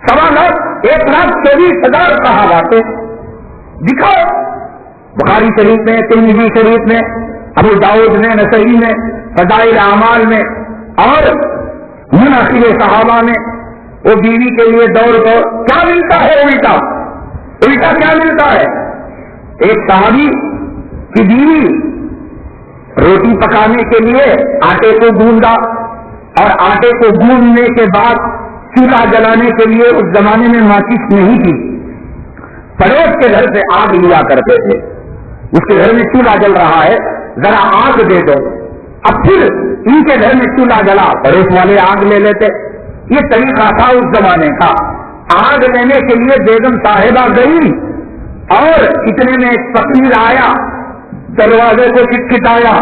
1,24,000 صحابہ دکھاؤ, بخاری شریف میں, ترمذی شریف میں, ابو داؤد میں, نسائی میں, فضائل اعمال میں, اور مناقب صحابہ میں. وہ بیوی کے لیے دوڑ کیا ملتا ہے؟ الٹا الٹا کیا ملتا ہے؟ ایک صحابی کی بیوی روٹی پکانے کے لیے آٹے کو گوندا, اور آٹے کو گوندنے کے بعد چولہا جلانے کے لیے اس زمانے میں ماچس نہیں تھی, پڑوس کے گھر سے آگ لیا کرتے تھے. اس کے گھر میں چولہا جل رہا ہے, ذرا آگ دے دو. اب پھر ان کے گھر میں چولہا جلا, پڑوس والے آگ لے لیتے. یہ طریقہ تھا اس زمانے کا. آگ لینے کے لیے بیگم صاحبہ گئی, اور اتنے میں ایک فقیر آیا, دروازے کو کھٹکھٹایا,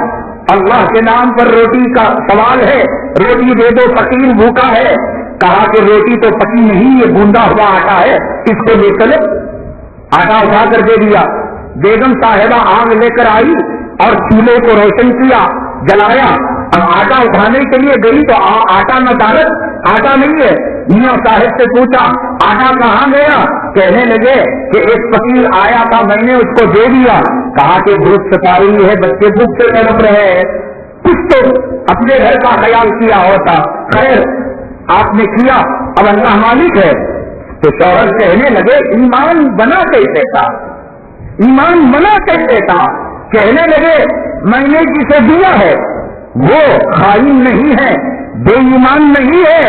اللہ کے نام پر روٹی کا سوال ہے, روٹی دے دو, فقیر بھوکا ہے. کہا کہ روٹی تو پکی نہیں, یہ گوندا ہوا آٹا ہے, اس کو لے چلو. آٹا اٹھا کر دے دیا. بیگم صاحبہ آگ لے کر آئی اور چولہے کو روشن کیا, جلایا. اب آٹا اٹھانے کے لیے گئی تو آٹا نہ دارت, آٹا نہیں ہے. میاں صاحب سے پوچھا آٹا کہاں گیا؟ کہنے لگے کہ ایک فقیر آیا تھا, میں نے اس کو دے دیا. کہا کہ بھوک ستا رہی ہے, بچے بھوک سے تڑپ رہے ہیں, کچھ تو اپنے گھر کا خیال کیا ہوتا. خیر آپ نے کیا, اب اللہ مالک ہے. تو شوہر کہنے لگے ایمان بنا کیسے تھا, ایمان بنا کیسے تھا؟ کہنے لگے میں نے جسے دیا ہے وہ خائن نہیں ہے, بے ایمان نہیں ہے,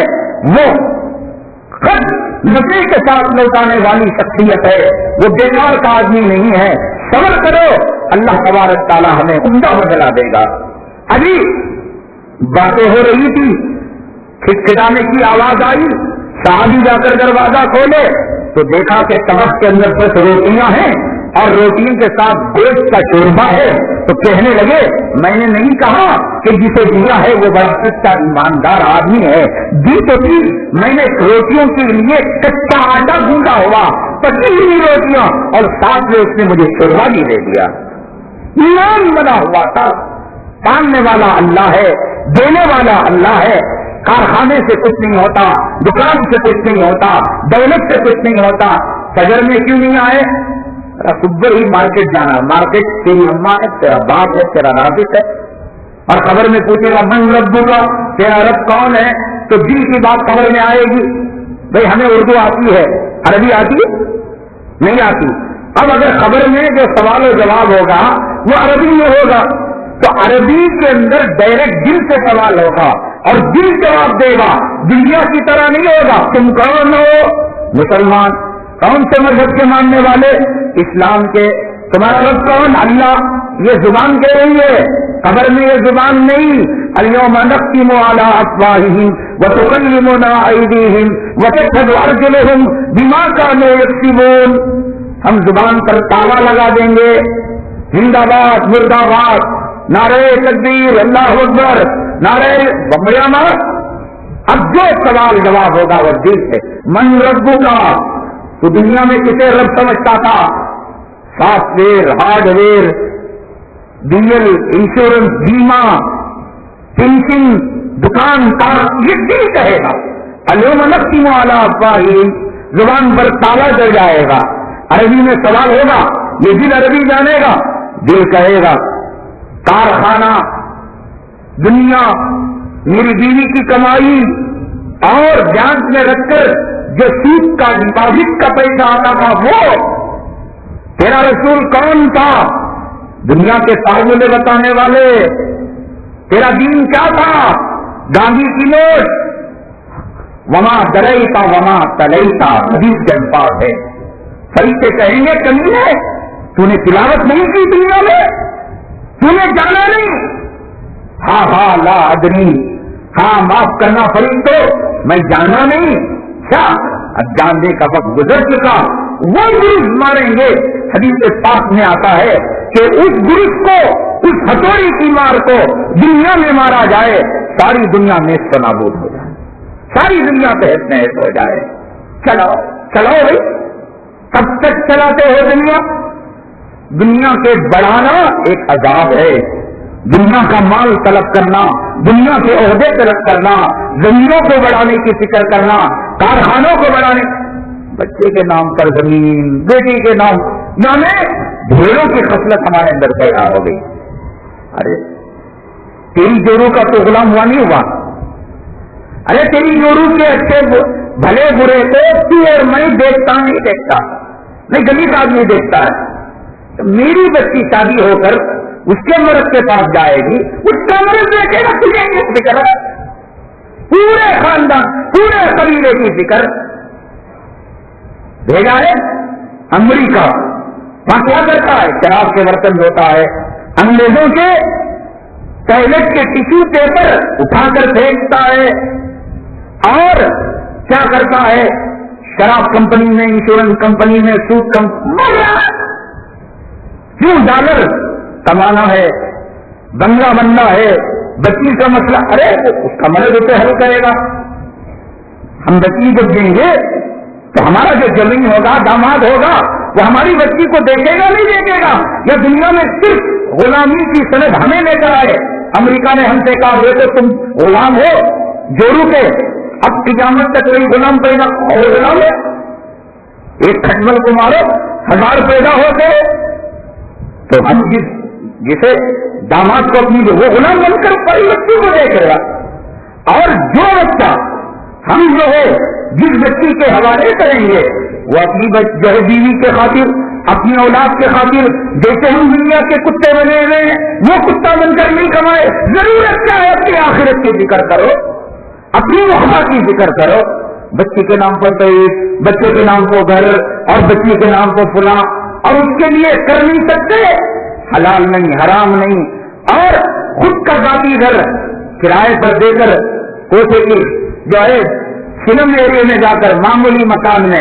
وہ خود نفے کے ساتھ لوٹانے والی شخصیت ہے, وہ بیکار کا آدمی نہیں ہے. صبر کرو, اللہ تبارک تعالیٰ ہمیں عمدہ بدلا دے گا. ابھی باتیں ہو رہی تھی, کھٹکھٹانے کی آواز آئی, صحابی جا کر دروازہ کھولے تو تو دیکھا کہ طبق کے اندر بس روٹیاں ہیں اور روٹیوں کے ساتھ گوشت کا شوربہ ہے، تو کہنے لگے میں نے نہیں کہا کہ جسے دیا ہے وہ بڑا سچا ایماندار آدمی ہے، دی تو تھی میں نے روٹیوں کے لیے کچا آٹا گوندا ہوا، پکی ہوئی روٹیاں، اور ساتھ میں اس نے مجھے شوربہ بھی دے دیا۔ ایمان بنا ہوا تھا، ماننے والا اللہ ہے، دینے والا اللہ ہے۔ کارخانے سے کچھ نہیں ہوتا، دکان سے کچھ نہیں ہوتا، دولت سے کچھ نہیں ہوتا۔ فجر میں کیوں نہیں آئے؟ صبح ہی مارکیٹ جانا، مارکیٹ تیری اماں ہے، تیرا باپ ہے، تیرا رازق ہے، اور خبر میں پوچھے گا من ربک، تیرا رب کون ہے؟ تو دل کی بات خبر میں آئے گی۔ بھئی ہمیں اردو آتی ہے، عربی آتی ہے؟ نہیں آتی۔ اب اگر خبر میں جو سوال و جواب ہوگا وہ عربی میں ہوگا تو عربی کے اندر ڈائریکٹ دل سے سوال ہوگا اور دل جواب دے گا، دنیا کی طرح نہیں ہوگا۔ تم کون ہو؟ مسلمان۔ کون سے مذہب کے ماننے والے؟ اسلام کے۔ تمہارا رب کون؟ اللہ۔ یہ زبان کہہ رہی ہے، خبر میں یہ زبان نہیں۔ اليوم نختم على افواههم وتكلمنا ايديهم وتشهد ارجلهم بما كانوا يكسبون۔ ہم زبان پر تالا لگا دیں گے، زندہ باد مردہ باد، نعرہ تکبیر، اللہ اکبر، نعرہ بمبیاما۔ اب جو سوال جواب ہوگا وہ دل سے۔ من ربک، تو دنیا میں کسے رب سمجھتا تھا؟ Soft where, hard where, diesel, insurance, بیمہ، پینشن، دکان کار، یہ دل کہے گا۔ اليوم نختم علی افواہہم، زبان پر تالا چڑھ جائے گا، عربی میں سوال ہوگا، یہ دل عربی جانے گا، دل کہے گا کارخانہ، دنیا، میری بیوی کی کمائی اور بینک میں رکھ کر جو سود کا ڈپازٹ کا پیسہ آتا تھا وہ۔ تیرا رسول کون تھا؟ دنیا کے فارمولے بتانے والے۔ تیرا دین کیا تھا؟ گاندھی کی نوٹ، وما دریتا وما تلیتا، حدیث کے الفاظ ہے۔ فرشتے کہیں گے کمی ہے، تو نے تلاوت نہیں کی دنیا میں، تو نے جانا نہیں۔ ہاں ہاں لا ادری، ہاں معاف کرنا فرشتو، میں جانا نہیں۔ کیا اب جاننے کا وقت گزر چکا، وہ گروس ماریں گے۔ حدیث پاک میں آتا ہے کہ اس گروس کو، اس ہتھوڑی کی مار کو دنیا میں مارا جائے، ساری دنیا نیست و نابود ہو جائے، ساری دنیا تہس نہس ہو جائے۔ چلاؤ چلاؤ بھائی، کب تک چلاتے ہو دنیا؟ دنیا کے بڑھانا ایک عذاب ہے، دنیا کا مال طلب کرنا، دنیا کے عہدے طلب کرنا، زمینوں کو بڑھانے کی فکر کرنا، کارخانوں کو بڑھانے، بچے کے نام پر زمین، بیٹی کے نام، یعنی ڈھیروں کی خصلت ہمارے اندر پیدا ہو گئی۔ ارے تیری جورو کا تو غلام ہوا نہیں ہوا، ارے تیری جورو کے اچھے بھلے برے کو تو اور میں دیکھتا نہیں دیکھتا، نہیں گلی کا آدمی دیکھتا ہے۔ میری بچی شادی ہو کر اس کے مرد کے پاس جائے گی، اس کا مرد دیکھے گا، تجھے یہ فکر ہے، پورے خاندان، پورے قبیلے کی فکر۔ بھیجا ہے امریکہ، وہاں کیا کرتا ہے؟ شراب کے برتن دھوتا ہے، انگریزوں کے ٹوائلٹ کے ٹیشو پیپر اٹھا کر پھینکتا ہے، اور کیا کرتا ہے؟ شراب کمپنی میں، انشورنس کمپنی میں، سود کمپنی، کیوں ڈالر کمانا ہے، بنگلہ بننا ہے، بچی کا مسئلہ، ارے اس کا مرد اسے حل کرے گا۔ ہم بچی جب دیں گے تو ہمارا جو زمین ہوگا، داماد ہوگا، وہ ہماری بچی کو دیکھے گا نہیں دیکھے گا، یا دنیا میں صرف غلامی کی سند ہمیں لے کر آئے۔ امریکہ نے ہم سے کہا دیکھو تم غلام ہو جورو کے، اب قیامت تک کوئی غلام پیدا اور غلام ہے، ایک کھٹمل کو مارو 1000 پیدا ہوتے، تو ہم جسے داماد کو اپنی وہ غلام بن کر پری بچی کو دیکھ رہا، اور جو بچہ ہم جو ہے جس بچی کے حوالے کریں گے وہ اپنی جو ہے بیوی کے خاطر، اپنی اولاد کے خاطر، جیسے ہم دنیا کے کتے بنے ہوئے ہیں وہ کتا بن کر نہیں کمائے۔ ضرورت کیا ہے؟ اپنی آخرت کی فکر کرو، اپنی وفا کی فکر کرو۔ بچی کے نام پر پیٹ، بچے کے نام پر گھر، اور بچی کے نام پر فلاں، اور اس کے لیے کر نہیں سکتے، حلال نہیں، حرام نہیں، اور خود کا ذاتی گھر کرائے پر دے کر کوٹے کی جو ہے فلم ایریا میں جا کر معمولی مکان میں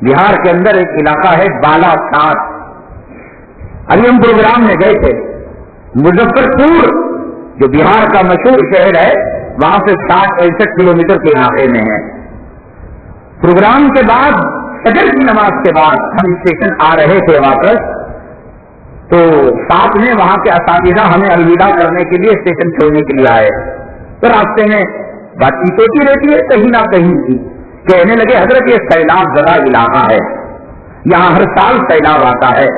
بہار کے اندر ایک علاقہ ہے بالا ساٹھ. ابھی ہم پروگرام میں گئے تھے. مظفر پور جو بہار کا مشہور شہر ہے وہاں سے 60-65 کلومیٹر کے علاقے میں ہے. پروگرام کے بعد فجر کی نماز کے بعد ہم اسٹیشن آ رہے تھے واپس, تو ساتھ میں وہاں کے اساتذہ ہمیں الوداع کرنے کے لیے اسٹیشن چھوڑنے کے لیے آئے. تو راستے میں بات چیت ہوتی رہتی ہے کہیں نہ کہیں کی. کہنے لگے حضرت یہ سیلاب زدہ علاقہ ہے, یہاں ہر سال سیلاب آتا ہے.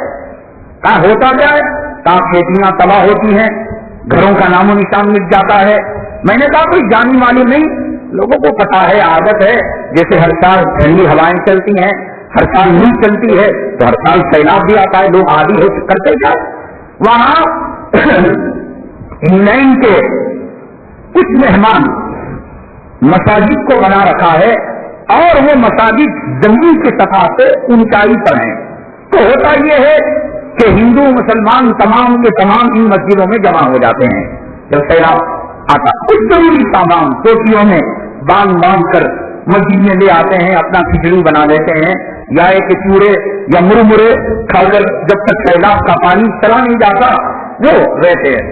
کہا ہوتا کیا ہے؟ کہا کھیتیاں تباہ ہوتی ہیں, گھروں کا نام و نشان مٹ جاتا ہے. میں نے کہا کوئی جانی مالی نہیں, لوگوں کو پتا ہے, عادت ہے, جیسے ہر سال ٹھنڈی ہوائیں چلتی ہیں, ہر سال نیند چلتی ہے, تو ہر سال سیلاب بھی آتا ہے, لوگ عادی ہو کرتے جائے. وہاں انگلینڈ کے کچھ مہمان مساجد کو بنا رکھا ہے اور وہ مساجد زمین کی سطح سے اونچائی پر ہیں. تو ہوتا یہ ہے کہ ہندو مسلمان تمام کے تمام ان مسجدوں میں جمع ہو جاتے ہیں. جب سیلاب آتا کچھ ضروری سامان ٹوکریوں میں باندھ کر مسجد میں لے آتے ہیں, اپنا کھچڑی بنا لیتے ہیں یا ایک چورے یا مرمرے کھا کر جب تک سیلاب کا پانی چلا نہیں جاتا وہ رہتے ہیں.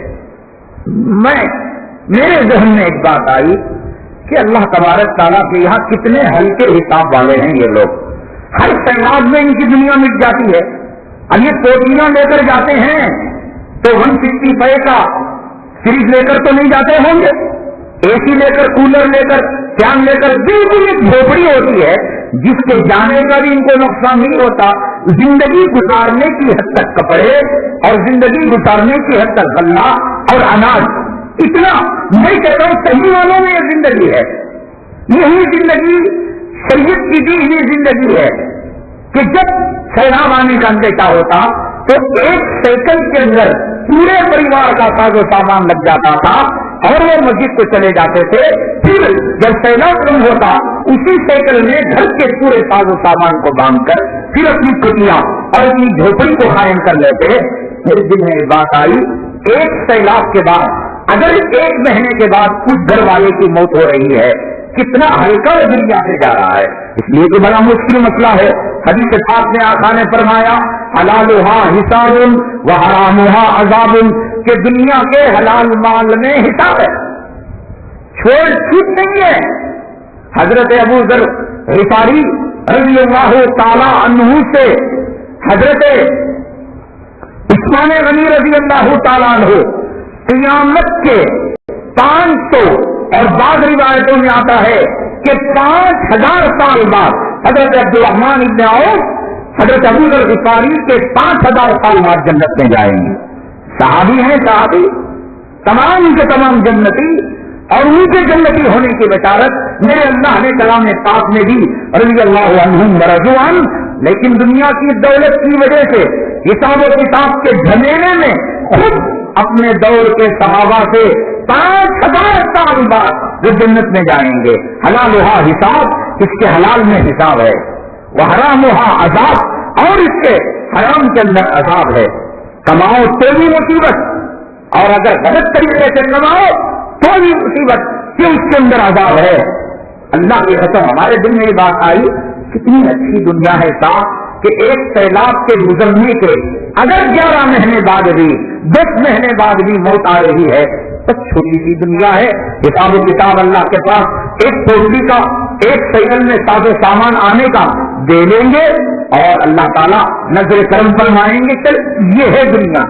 میرے ذہن میں ایک بات آئی کہ اللہ تبارک تعالیٰ کے یہاں کتنے ہلکے حساب والے ہیں یہ لوگ. ہر سیلاب میں ان کی دنیا مٹ جاتی ہے. اب یہ ٹوکریاں لے کر جاتے ہیں تو 165 کا فریج لے کر تو نہیں جاتے ہوں گے, اے سی لے کر, کولر لے کر, فین لے کر. بالکل ایک جھوپڑی ہوتی ہے جس کے جانے کا بھی ان کو نقصان نہیں ہوتا. زندگی گزارنے کی حد تک کپڑے اور زندگی گزارنے کی حد تک غلہ اور اناج, اتنا میں کہتا ہوں صحیح والوں میں یہ زندگی ہے. یہی زندگی شریعت کی دی ہوئی زندگی ہے کہ جب سیلاب آنے کا اندیشہ ہوتا تو 1 سیکنڈ کے اندر پورے پریوار کا ساز و سامان لگ جاتا تھا اور وہ مسجد کو چلے جاتے تھے. پھر جب سیلاب کم ہوتا اسی سیکنڈ میں گھر کے پورے ساز و سامان کو باندھ کر پھر اپنی کٹیاں اور اپنی جھوپڑی کو قائم کر لیتے. میرے دل میں بات آئی, ایک سیلاب کے بعد اگر 1 مہینے کے بعد کچھ گھر والے کی موت ہو رہی ہے, کتنا ہلکا دنیا سے جا رہا ہے. اس لیے کہ بڑا مشکل مسئلہ ہے. حدیث پاک میں آقا نے فرمایا حلالھا حساب و حرامھا عذاب, کہ دنیا کے حلال مال میں حساب ہے, چھوڑ چھوٹ نہیں ہے. حضرت ابو ذر غفاری رضی اللہ تعالی عنہ سے حضرت عثمان غنی رضی اللہ تعالی عنہ قیامت کے 500 اور بعض روایتوں میں آتا ہے کہ 5000 سال بعد حضرت عبدالرحمن ابن عوف حضرت ابو ذر غفاری کے 5000 سال بعد جنت میں جائیں گے. صحابی ہیں, صحابی تمام کے تمام جنتی, اور ان کے جنتی ہونے کی بشارت میرے اللہ نے کلام پاک میں دی رضی اللہ عنہم ورضوا عنہ. لیکن دنیا کی دولت کی وجہ سے حساب و کتاب کے جھمیلے میں خود اپنے دور کے صحابہ سے 5000 سال بعد وہ جنت میں جائیں گے. حلالھا حساب, اس کے حلال میں حساب ہے, وہ حرامھا عذاب, اور اس کے حرام کے اندر عذاب ہے. کماؤ تو بھی مصیبت, اور اگر غلط طریقے سے کماؤ تو بھی مصیبت, کہ اس کے اندر عذاب ہے. اللہ کی قسم ہمارے دل میں یہ بات آئی, کتنی اچھی دنیا ہے صاحب کہ ایک سیلاب کے گزرنے کے اگر 11 مہینے بعد بھی 10 مہینے بعد بھی موت آ رہی ہے, بس چھوٹی سی دنیا ہے. حساب و کتاب اللہ کے پاس ایک ٹوکری کا 1 سیکنڈ میں ساز و سامان آنے کا دے لیں گے اور اللہ تعالیٰ نظر کرم فرمائیں گے. چل یہ ہے دنیا,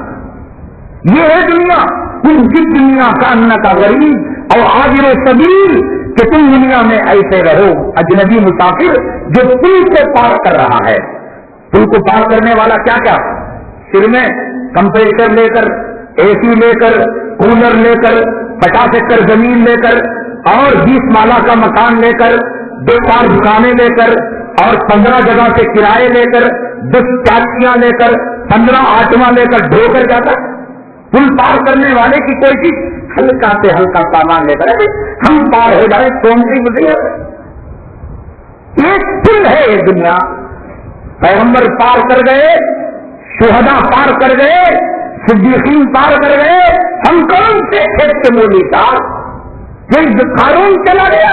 یہ ہے دنیا. تم جس دنیا کا ان کا غریب اور عابر سبیل, کہ تم دنیا میں ایسے رہو اجنبی مسافر جو پل کو پار کر رہا ہے. پل کو پار کرنے والا کیا کیا سر میں کمپریسر لے کر, اے سی لے کر, کولر لے کر, 50 ایکڑ زمین لے کر اور 20 مالا کا مکان لے کر, 2-4 دکانیں لے کر اور 15 جگہ سے کرائے لے کر, 10 ٹیکسیاں لے کر, 15 آٹواں لے کر ڈھو کر جاتا. پل پار کرنے والے کی کوئی چیز ہلکا سے ہلکا سامان لے کر ہم پار ہو جائے کون سی گزری. ایک پل ہے یہ دنیا. پیغمبر پار کر گئے, شہداء پار کر گئے, صدیقین پار کر گئے, ہم کون سے کھیت کے مولی تھا. یہ قارون چلا گیا,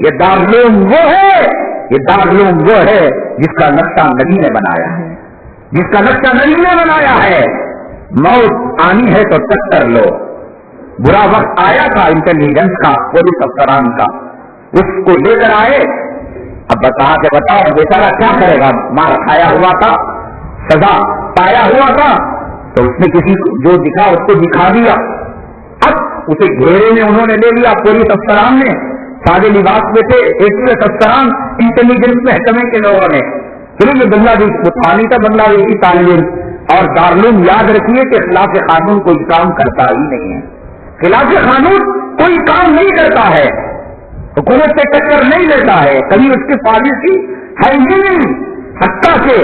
یہ دارالعلوم وہ ہے، یہ دارالعلوم وہ ہے جس کا نقشہ نبی نے بنایا ہے، جس کا نقشہ نبی نے بنایا ہے۔ موت آنی ہے تو ٹکر لو۔ برا وقت آیا تھا انٹیلیجنس کا، پولیس افسران کا، اس کو لے کر آئے۔ اب کہا کہ بتاؤ بیچارہ کیا کرے گا، مار کھایا ہوا تھا، سزا پایا ہوا تھا، تو اس نے کسی جو دکھا اس کو دکھا دیا۔ اب اسے گھیرے میں انہوں نے لے لیا، پولیس افسران نے، سادے لباس میں تھے، ATS افسران، انٹیلیجنس محکمے کے لوگوں نے۔ پھر یہ بنگلہ دیش متحانی تھا، بنگلہ دیشی تعلیم اور دارالعلوم یاد رکھیے کہ خلاف قانون کوئی کام کرتا ہی نہیں ہے، خلاف قانون کوئی کام نہیں کرتا ہے، حکومت سے ٹکر نہیں لیتا ہے، کبھی اس کی پالیسی ہے ہی نہیں۔ حتیٰ کہ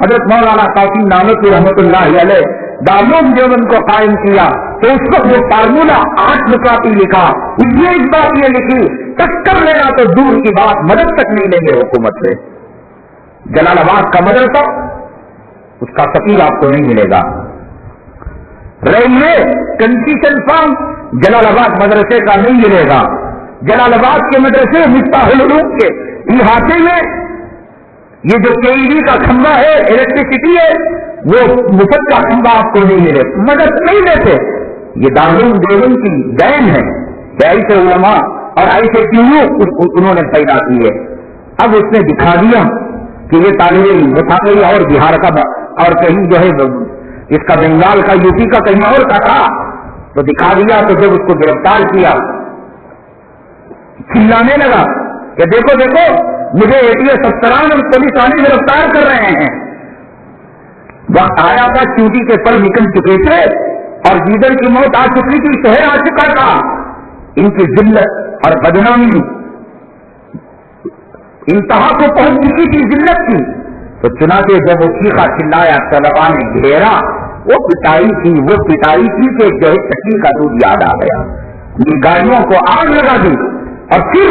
حضرت مولانا قاسم نانوتوی رحمۃ اللہ علیہ دارالعلوم دیوبند کو قائم کیا تو اس وقت وہ فارمولہ 8 نکاتی لکھا، اس نے اس بات یہ لکھی ٹکر لینا تو دور کی بات، مدد تک نہیں لیں گے حکومت سے۔ جلال آباد کا مدرسہ اس کا فقیر آپ کو نہیں ملے گا، ریلوے کنسیشن فارم جلال آباد مدرسے کا نہیں ملے گا، جلال آباد کے مدرسے مفتاح العلوم کے احاطے میں یہ جو KEB کا کھمبا ہے، الیکٹریسٹی ہے، وہ مفت کا کھمبا آپ کو نہیں ملے، مدد نہیں دیتے۔ یہ دارالعلوم دیوبند کی دین ہے کہ ایسے علماء اور ایسے کیوں انہوں نے پیدا کیے۔ اب اس نے دکھا دیا کہ یہ طالب علم اٹھا گئی اور بہار کا اور کہیں جو ہے اس کا بنگال کا، UP کا کہیں اور کا تھا، تو دکھا دیا۔ تو جب اس کو گرفتار کیا چلانے لگا کہ دیکھو دیکھو مجھے ATS افسران اور پولیس والے گرفتار کر رہے ہیں۔ وقت آیا تھا، چوٹی کے پل نکل چکے تھے اور جیدر کی موت آ چکی تھی، شہر آ چکا تھا، ان کی ذلت اور بدنامی انتہا کو پہنچ چکی تھی ذلت کی۔ تو چنانچہ جب وہ چیخا چلایا، طلبا نے گھیرا، وہ پٹائی تھی کہ جو ہے چکی کا دودھ یاد آ گیا، یہ گاڑیوں کو آگ لگا دی۔ اور پھر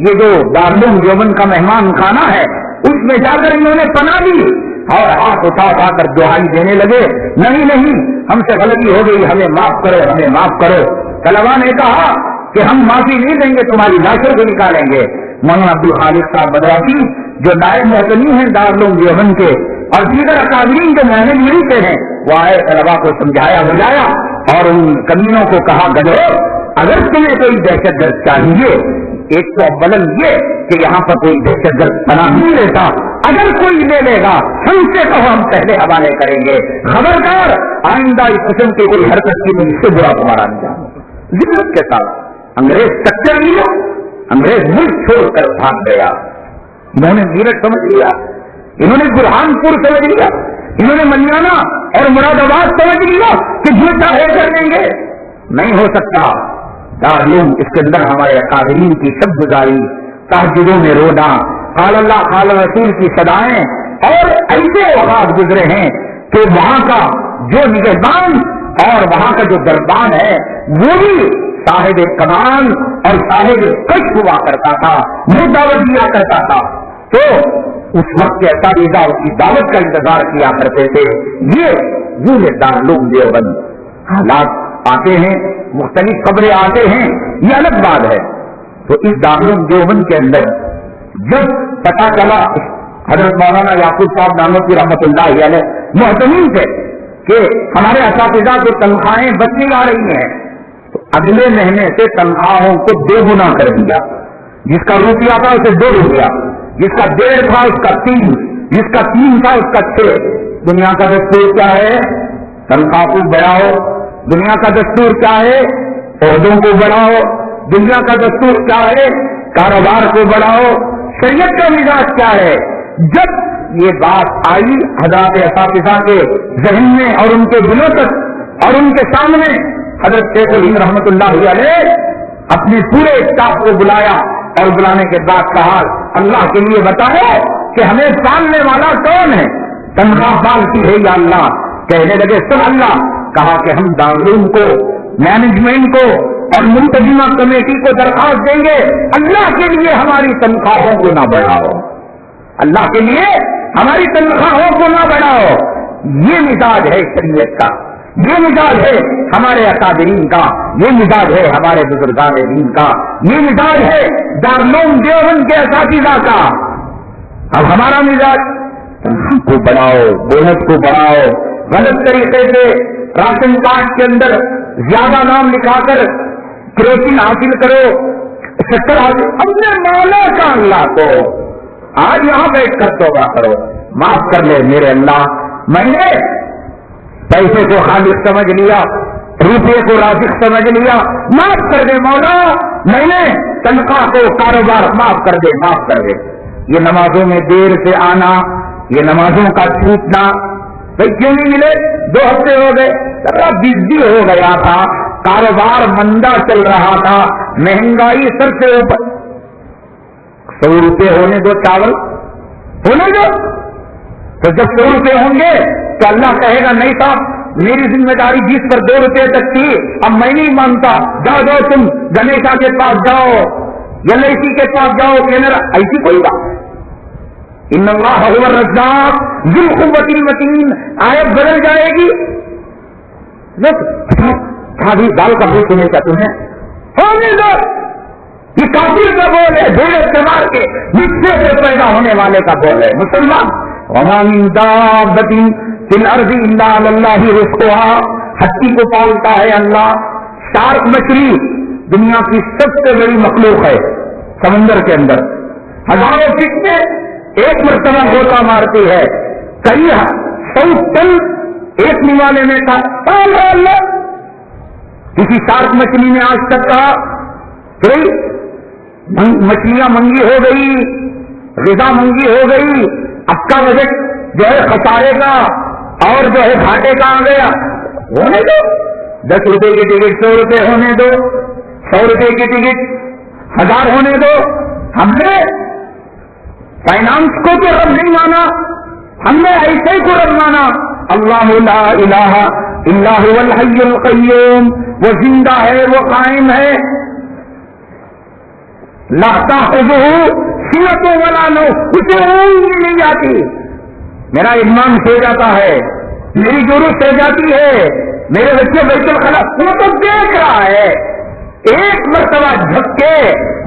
یہ جو دارالعلوم دیوبند کا مہمان خانہ ہے اس میں جا کر انہوں نے پناہ دی اور ہاتھ اٹھا کر دہائی دینے لگے، نہیں نہیں ہم سے غلطی ہو گئی، ہمیں معاف کرو، ہمیں معاف کرو۔ طلبا نے کہا کہ ہم معافی نہیں دیں گے، تمہاری لاشوں کو نکالیں گے۔ مولانا عبدالخالق صاحب مدرسی جو نائب محتمی ہیں دارالعلوم دیوبند کے اور دیگر اکابرین جو مینجمنٹ کے ہیں، وہ آئے، طلبا کو سمجھایا بجایا اور ان کمینوں کو کہا گدھو اگر تمہیں کوئی دہشت گرد چاہیے، ایک تو بلند یہ کہ یہاں پر کوئی دہشت گرد پناہ نہیں لیتا، اگر کوئی لے لے گا ہم سے کہو، ہم پہلے حوالے کریں گے، خبردار آئندہ اس قسم کی کوئی حرکت کی مجھ سے برا تمہارا انجام ہوگا۔ ذلت کے ساتھ انگریز ٹکر لیا، انگریز ملک چھوڑ کر بھاگ گیا۔ انہوں نے میرٹھ سمجھ لیا، انہوں نے برہان پور سمجھ لیا، انہوں نے منیانا اور مراد آباد سمجھ لیا کہ جو چاہے کر لیں گے، نہیں ہو سکتا۔ دارالعلوم اس کے اندر ہمارے اکابرین کی شب گزاری، تہجدوں میں رونا، قال اللہ قال رسول کی صدائیں اور ایسے اوقات گزرے ہیں کہ وہاں کا جو نگہبان اور وہاں کا جو دربان ہے وہ بھی صاحب کمال اور صاحب کشف ہوا کرتا تھا، وہ دعوت دیا کرتا تھا۔ تو اس وقت کے اساتذہ اس کی دعوت کا انتظار کیا کرتے تھے۔ یہ دارالعلوم دیوبند حالات آتے ہیں، مختلف خبریں آتے ہیں، یہ الگ بات ہے۔ تو اس دارالعلوم دیوبند کے اندر جب پتا چلا حضرت مولانا یعقوب صاحب نانوتوی رحمۃ اللہ علیہ محتمین تھے کہ ہمارے اساتذہ کو تنخواہیں بچنے آ رہی ہیں، تو اگلے مہینے سے تنخواہوں کو 2 گنا کر دیا، جس کا روپیہ تھا اسے 2 روپیہ، جس کا 1.5 تھا اس کا 3، جس کا 3 تھا اس کا 6۔ دنیا کا دستور کیا ہے؟ تنخواہ کو بڑھاؤ۔ دنیا کا دستور کیا ہے؟ عہدوں کو بڑھاؤ۔ دنیا کا دستور کیا ہے؟ کاروبار کو بڑھاؤ۔ شریعت کا مزاج کیا ہے؟ جب یہ بات آئی حضرات اساتذہ کے ذہن میں اور ان کے دلوں تک اور ان کے سامنے، حضرت شیخ الہند رحمۃ اللہ علیہ اپنے پورے اسٹاف کو بلایا اور بلانے کے بعد کہا اللہ کے لیے بتاؤ کہ ہمیں پالنے والا کون ہے؟ تنخواہ پالتی ہے یا اللہ؟ کہنے لگے سن اللہ۔ کہا کہ ہم دارالعلوم کو، مینجمنٹ کو اور منتظمہ کمیٹی کو درخواست دیں گے اللہ کے لیے ہماری تنخواہوں کو نہ بڑھاؤ، اللہ کے لیے ہماری تنخواہوں کو نہ بڑھاؤ۔ یہ مزاج ہے شریعت کا، یہ مزاج ہے ہمارے اکابرین کا، یہ مزاج ہے ہمارے بزرگان دین کا، یہ مزاج ہے دارالعلوم دیوبند کے اساتذہ کا۔ اب ہمارا مزاج تنخواہ کو بڑھاؤ، بونس کو بڑھاؤ، غلط طریقے سے راشن کارڈ کے اندر زیادہ نام لکھا کر کریٹن حاصل کرو، شکر حاصل، اپنے مولا کا اللہ کو آج یہاں بیٹھ کر توبہ کرو، معاف کر لے میرے اللہ، میں نے پیسے کو خالق سمجھ لیا، روپے کو رازق سمجھ لیا، معاف کر دے مولا، میں نے تنخواہ کو کاروبار، معاف کر دے، معاف کر دے۔ یہ نمازوں میں دیر سے آنا، یہ نمازوں کا چھوٹنا، بھائی کیوں نہیں ملے؟ 2 ہفتے ہو گئے، ذرا بزی ہو گیا تھا، کاروبار مندہ چل رہا تھا، مہنگائی سر سے اوپر، 100 روپے ہونے دو، چاول ہونے دو، تو جب 100 روپے ہوں گے تو اللہ کہے گا نہیں صاحب میری ذمہ داری 20 پر 2 روپے تک تھی، اب میں نہیں مانتا، جاؤ تم گنیشا کے پاس جاؤ، LIC کے پاس جاؤ، کینرا، ایسی کوئی بات، ان اللہ هو الرزاق ذو القوة المتین، آیت بدل جائے گی، بھی دال کا بھوک ہونے کا تمہیں ہونے دو، یہ کافر کا بول ہے، بھیڑ استعمال کے مٹی سے پیدا ہونے والے کا بول ہے۔ مسلمان وما من دابۃ فی الارض الا علی اللہ رزقها، ہڈی کو پالتا ہے اللہ۔ شارک مچھلی دنیا کی سب سے بڑی مخلوق ہے، سمندر کے اندر ہزاروں فٹ میں ایک مرتبہ غوطہ مارتی ہے، کئی 100 ٹن ایک نوالے میں تھا، اللہ کسی شارک مچھلی نے آج تک کہا کہ مچھلیاں منگی ہو گئی، غذا منگی ہو گئی، اب کا بجٹ جو ہے خسارے کا اور جو ہے گھاٹے کا آ گیا، ہونے دو، 10 روپے کی ٹکٹ 100 روپے ہونے دو، 100 روپے کی ٹکٹ 1000 ہونے دو۔ ہم نے فائنانس کو تو رب نہیں مانا، ہم نے ایسے کو رب مانا۔ اللہ لا الہ الا هو الحی القیوم، وہ زندہ ہے، وہ قائم ہے، لا تأخذہ سنۃ ولا نوم، اسے اونگ بھی نہیں جاتی، میرا ایمان سو جاتا ہے، میری ضرورت سو جاتی ہے، میرے بچے بیت الخلا، وہ تو دیکھ رہا ہے، ایک مرتبہ جھپکے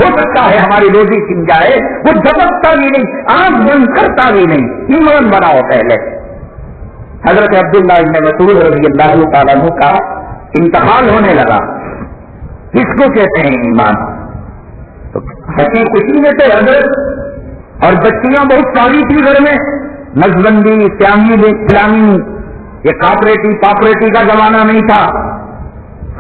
ہو سکتا ہے ہماری روزی چھن جائے، وہ جھپکتا بھی نہیں، آنکھ بند کرتا بھی نہیں۔ ایمان بناؤ پہلے۔ حضرت عبداللہ ابن مسعود رضی اللہ تعالیٰ عنہ کا انتقال ہونے لگا، کس کو کہتے ہیں ایمان؟ ہنسی خوشی میں تھے حضرت، اور بچیاں بہت ساری تھی گھر میں، نسبندی، اسلامی، یہ پاپریٹی کا زمانہ نہیں تھا،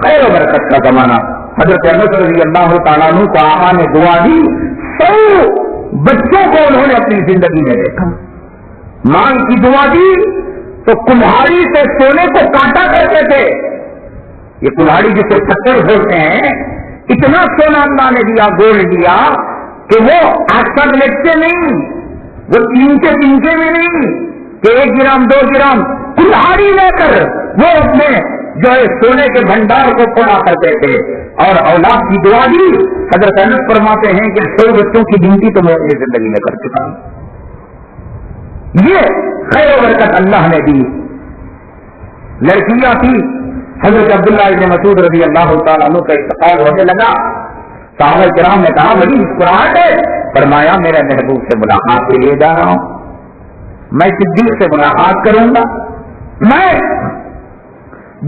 خیر و برکت کا زمانہ۔ حضرت انس رضی اللہ تعالیٰ عنہ کو آقا نے دعا دی، 100 بچوں کو انہوں نے اپنی زندگی میں دیکھا، ماں کی دعا دی تو کلہاڑی سے سونے کو کاٹا کرتے تھے، یہ کلہاڑی جسے پتھر بولتے ہیں، اتنا سونا اللہ نے دیا، گولڈ دیا کہ وہ 8 لٹتے نہیں، وہ 3 میں نہیں کہ 1 گرام 2 گرام، کلہاڑی لے کر وہ اپنے جو ہے سونے کے بھنڈار کو پھوڑا کرتے تھے، اور اولاد کی دعا دی۔ حضرت انس فرماتے ہیں کہ 100 بچوں کی گنتی تو میں اپنی زندگی میں کر چکا ہوں۔ یہ خیر و برکت اللہ نے دی۔ لڑکیاں تھی، حضرت عبداللہ ابن مسعود رضی اللہ تعالیٰ عنہ کا انتقال ہونے لگا، صحابہ کرام نے کہا بڑی مسکراہٹ ہے، فرمایا میرے محبوب سے ملاقات کے لیے جا رہا ہوں، میں صدیق سے ملاقات کروں گا، میں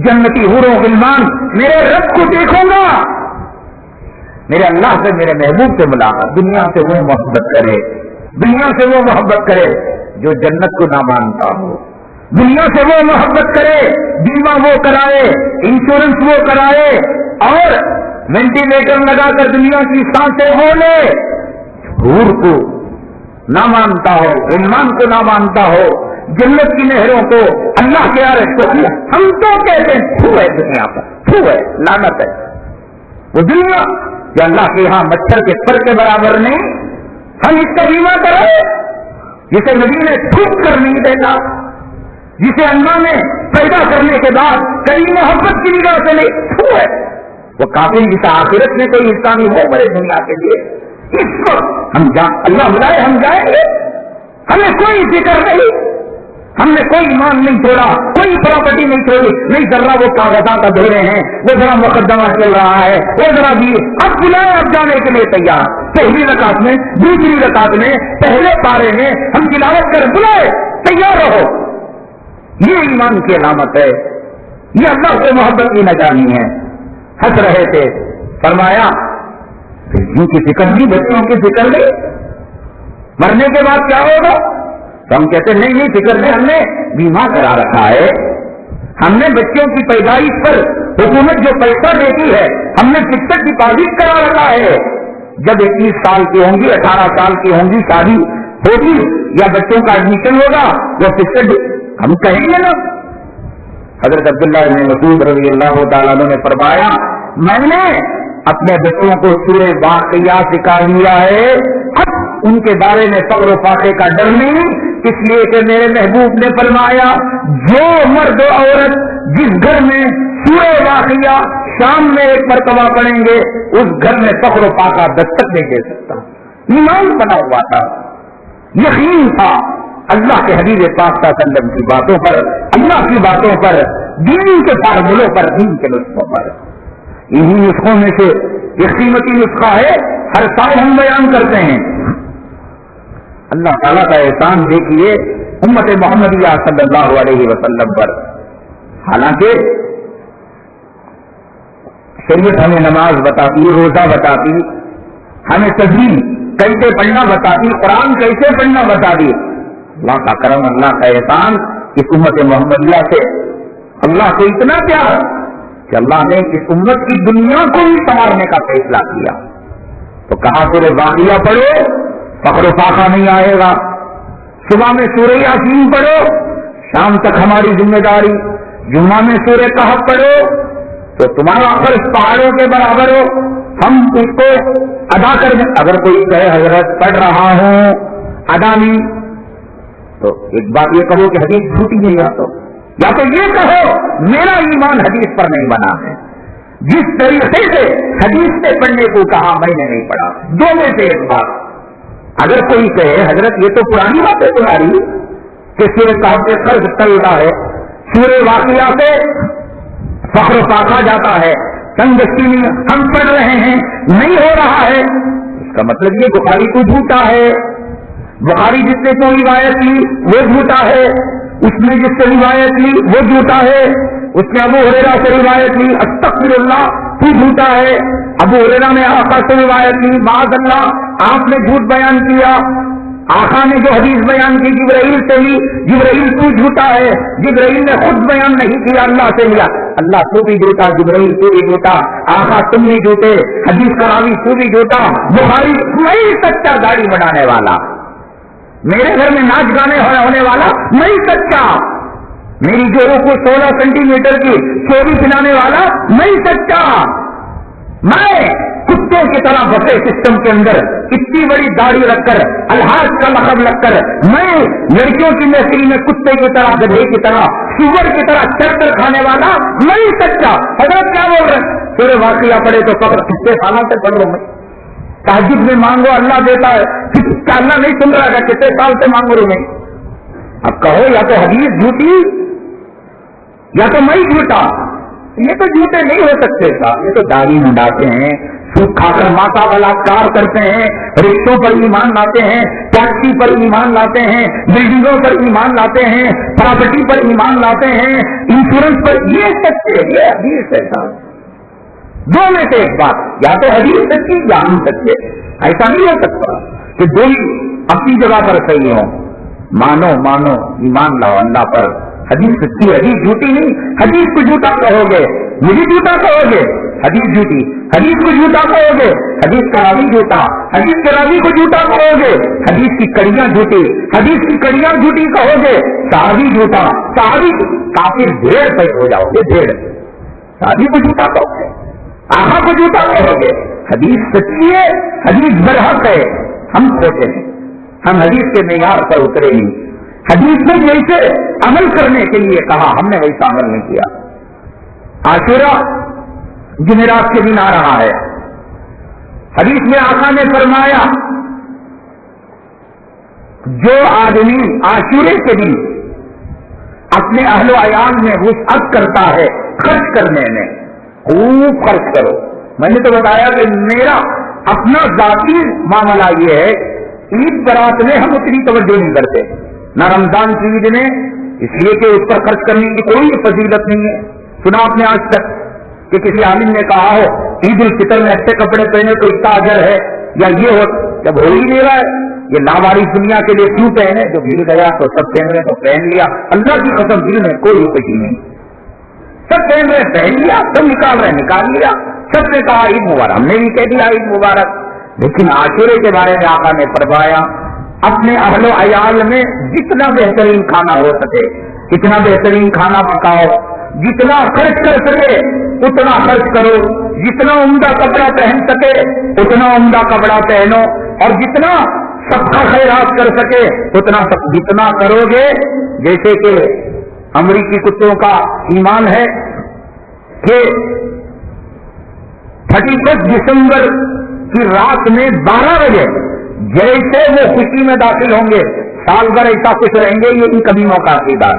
جنتی حور و غلمان میرے رب کو دیکھوں گا، میرے اللہ سے، میرے محبوب سے ملاقات۔ دنیا سے وہ محبت کرے، دنیا سے وہ محبت کرے جو جنت کو نہ مانتا ہو، دنیا سے وہ محبت کرے، بیمہ وہ کرائے، انشورنس وہ کرائے، اور وینٹیلیٹر لگا کر دنیا کی سانسیں ہو لے، حور کو نہ مانتا ہو، غلمان کو نہ مانتا ہو، جنت کی نہروں کو، اللہ کے عرش کو، ہم تو کہتے ہیں تھو ہے دنیا پر، تھو ہے، لعنت ہے وہ دنیا کہ اللہ کے یہاں مچھر کے پر کے برابر نہیں، ہم اس کا بیمہ کریں جسے نبی نے تھوک کر نہیں دینا، جسے اللہ نے پیدا کرنے کے بعد کئی محبت کی نگاہ سے نہیں، تھو ہے وہ کافی، جسے آخرت میں کوئی انسانی ہو بڑے دنیا کے لیے، اس وقت ہم اللہ بلائے ہم جائیں گے، ہمیں کوئی فکر نہیں، ہم نے کوئی ایمان نہیں چھوڑا, کوئی پراپرٹی نہیں چھوڑی, نہیں ذرا وہ کاغذات اب دھو رہے ہیں, وہ ذرا مقدمہ چل رہا ہے, وہ ذرا بھی اب بلائے, اب جانے کے لیے تیار. پہلی رکعت میں, دوسری رکعت میں, پہلے پارے میں ہم تلاوت کر بلائے, تیار رہو. یہ ایمان کی علامت ہے, یہ اللہ سے محبت کی نشانی ہے. ہنس رہے تھے, فرمایا ان کی فکر نہیں, بچوں کی فکر نہیں, مرنے کے بعد کیا ہوگا؟ تو ہم کہتے نہیں نہیں فکر نہیں, ہم نے بیمہ کرا رکھا ہے, ہم نے بچوں کی پیدائش پر حکومت جو پیسہ دیتی ہے ہم نے فکسڈ ڈپازٹ کرا رکھا ہے. جب 21 سال کی ہوں گی, 18 سال کی ہوں گی, شادی ہوگی یا بچوں کا ایڈمیشن ہوگا, وہ فکسڈ ہم کہیں گے نا. حضرت عبداللہ بن مسعود رضی اللہ تعالیٰ عنہ نے فرمایا میں نے اپنے بچوں کو سورہ واقعہ سکھا لیا ہے, اب ان کے بارے میں فقر و فاقے کا ڈر نہیں, اس لیے کہ میرے محبوب نے فرمایا جو مرد و عورت جس گھر میں سورہ واقعہ شام میں ایک مرتبہ پڑھیں گے اس گھر میں فقر و فاقہ دستک نہیں دے سکتا. ایمان بنا ہوا تھا, یقین تھا اللہ کے حبیب پاک صلی اللہ علیہ وسلم کی باتوں پر, اللہ کی باتوں پر, دین کے فارمولوں پر, دین کے نسخوں پر. انہی نسخوں میں سے ایک قیمتی نسخہ ہے, ہر سال ہم بیان کرتے ہیں. اللہ تعالیٰ کا احسان دیکھیے امت محمدیہ صلی اللہ علیہ وسلم پر. حالانکہ شریعت ہمیں نماز بتاتی, روزہ بتاتی, ہمیں تسبیح کیسے پڑھنا بتاتی, قرآن کیسے پڑھنا بتاتی. اللہ کا کرم, اللہ کا احسان اس امت محمدیہ سے. اللہ کو اتنا پیار کہ اللہ نے اس امت کی دنیا کو ہی سنوارنے کا فیصلہ کیا. تو کہا سورہ واقعہ پڑھو, فقر و فاقہ نہیں آئے گا. صبح میں سورہ یاسین پڑھو, شام تک ہماری ذمہ داری. جمعہ میں سورہ کہف پڑھو تو تمہارا فرض پہاڑوں کے برابر ہو, ہم اس کو ادا کر دیں. اگر کوئی کہے حضرت پڑھ رہا ہوں ادا نہیں, تو ایک بات یہ کہو کہ حدیث جھوٹی نہیں, یا تو یہ کہو میرا ایمان حدیث پر نہیں بنا ہے. جس طریقے سے حدیث سے پڑھنے کو کہا میں نے نہیں پڑھا. دو میں سے ایک بات. اگر کوئی کہے حضرت یہ تو پرانی بات ہے تمہاری کہ سورہ کہف سے قرض چل رہا ہے, سورہ واقعہ سے فخر و فاقہ جاتا ہے, تنگستی میں ہم پڑھ رہے ہیں, نہیں ہو رہا ہے, اس کا مطلب یہ بخاری کو جھوٹا ہے. بخاری جس نے تو روایت لی وہ جھوٹا ہے, اس نے جس سے روایت لی وہ جھوٹا ہے, اس نے ابو ہریرہ سے روایت لی استغفر اللہ تو جھوٹا ہے. ابو ہریرہ نے آقا سے روایت لی معاذ اللہ آپ نے جھوٹ بیان کیا. آقا نے جو حدیث بیان کی جبرائیل سے لی, جبرائیل تو جھوٹا ہے. جبرائیل نے خود بیان نہیں کیا, اللہ سے لیا. اللہ تو بھی جھوٹا, جبرائیل تو بھی جھوٹا, آقا تم بھی جھوٹے, حدیث کا راوی تو بھی جھوٹا, بخاری میں سچا داڑھی بڑھانے والا, میرے گھر میں ناچ گانے ہونے والا میں سچا, میری جوڑوں کو 16 سینٹی میٹر کی چوری پلانے والا میں سچا. میں کتے کی طرح بسے سسٹم کے اندر اتنی بڑی داڑھی رکھ کر, الحاظ کا لقب رکھ کر, میں لڑکیوں کی محفل میں کتے کی طرح, گدھے کی طرح, سور کی طرح چکر کھانے والا میں سچا. حضرت کیا بول رہے ہیں؟ سورہ واقعہ پڑھے تو فقر کتنے سالوں سے پڑھ رہا ہوں میں. تہجد میں مانگو اللہ دیتا ہے, اللہ نہیں سن رہا, کتنے سال سے مانگ رہا ہوں میں. اب کہو یا تو حدیث جھوٹی یا تو میں جھوٹا. یہ تو جھوٹے نہیں ہو سکتے صاحب, یہ تو داڑھی منڈاتے ہیں, سود کھا کر ماتا بلاکار کرتے ہیں, رشتوں پر ایمان لاتے ہیں, ٹیکسی پر ایمان لاتے ہیں, بلڈنگوں پر ایمان لاتے ہیں, پراپرٹی پر ایمان لاتے ہیں, انشورنس پر. یہ سچے, یہ حدیث ہے صاحب. دو میں سے ایک بات, یا تو حدیث سچی یا ہم سچے. ایسا نہیں ہو سکتا کہ دونوں اپنی جگہ پر صحیح ہوں. مانو مانو ایمان لاؤ اللہ پر. حدیث سچی, حدیث جھوٹی نہیں. حدیث کو جھوٹا کہو گے مجھے جھوٹا کہو گے, حدیث جھوٹی. حدیث کو جھوٹا کہو گے حدیث کا راوی جھوٹا, حدیث کے راوی کو جھوٹا کہو گے حدیث کی کڑیاں جھوٹی, حدیث کی کڑیاں جھوٹی کہو گے صحابی جھوٹا, صحابی کافر ڈھیر پہ ہو جاؤ گے. ڈھیر صحابی کو جھوٹا کہو گے, آقا کو جھوٹا کہو گے. حدیث سچی ہے, حدیث برحق ہے. ہم سوچے ہیں ہم حدیث کے معیار پر اترے نہیں. حدیث میں جیسے عمل کرنے کے لیے کہا ہم نے ویسا عمل نہیں کیا. عاشورہ جمعرات کے دن آ رہا ہے. حدیث میں آقا نے فرمایا جو آدمی عاشورے کے دن اپنے اہل و عیال میں وسعت کرتا ہے خرچ کرنے میں، خوب خرچ کرو. میں نے تو بتایا کہ میرا اپنا ذاتی معاملہ یہ ہے، عید برات میں ہم اتنی توجہ نہیں کرتے، نہ رمضان کی عید میں، اس لیے کہ اس پر خرچ کرنے کی کوئی فضیلت نہیں ہے. سنا آپ نے آج تک کہ کسی عالم نے کہا ہو عید الفطر میں اچھے کپڑے پہنے تو اتنا اجر ہے، یا یہ ہو جب ہو ہی نہیں رہا ہے. یہ لاوارث دنیا کے لیے کیوں پہنے؟ جو مل گیا تو سب پہن رہے تو پہن لیا. اللہ کی قسم دل میں کوئی خوشی نہیں، سب پہن رہے پہن لیا، سب نکال رہے نکال لیا. سب نے کہا عید مبارک، ہم نے بھی کہہ دیا عید مبارک. لیکن عاشورے کے بارے میں آقا نے فرمایا اپنے اہل و عیال میں جتنا بہترین کھانا ہو سکے اتنا بہترین کھانا پکاؤ، جتنا خرچ کر سکے اتنا خرچ کرو، جتنا عمدہ کپڑا پہن سکے اتنا عمدہ کپڑا پہنو، اور جتنا سب کا خیرات کر سکے اتنا سب جتنا کرو گے. جیسے کہ امریکی کتوں کا ایمان ہے کہ 31 دسمبر کی رات میں 12 بجے جیسے وہ خوشی میں داخل ہوں گے سال بھر ایسا خوش رہیں گے. یہ ان کمیوں کا عقیدہ،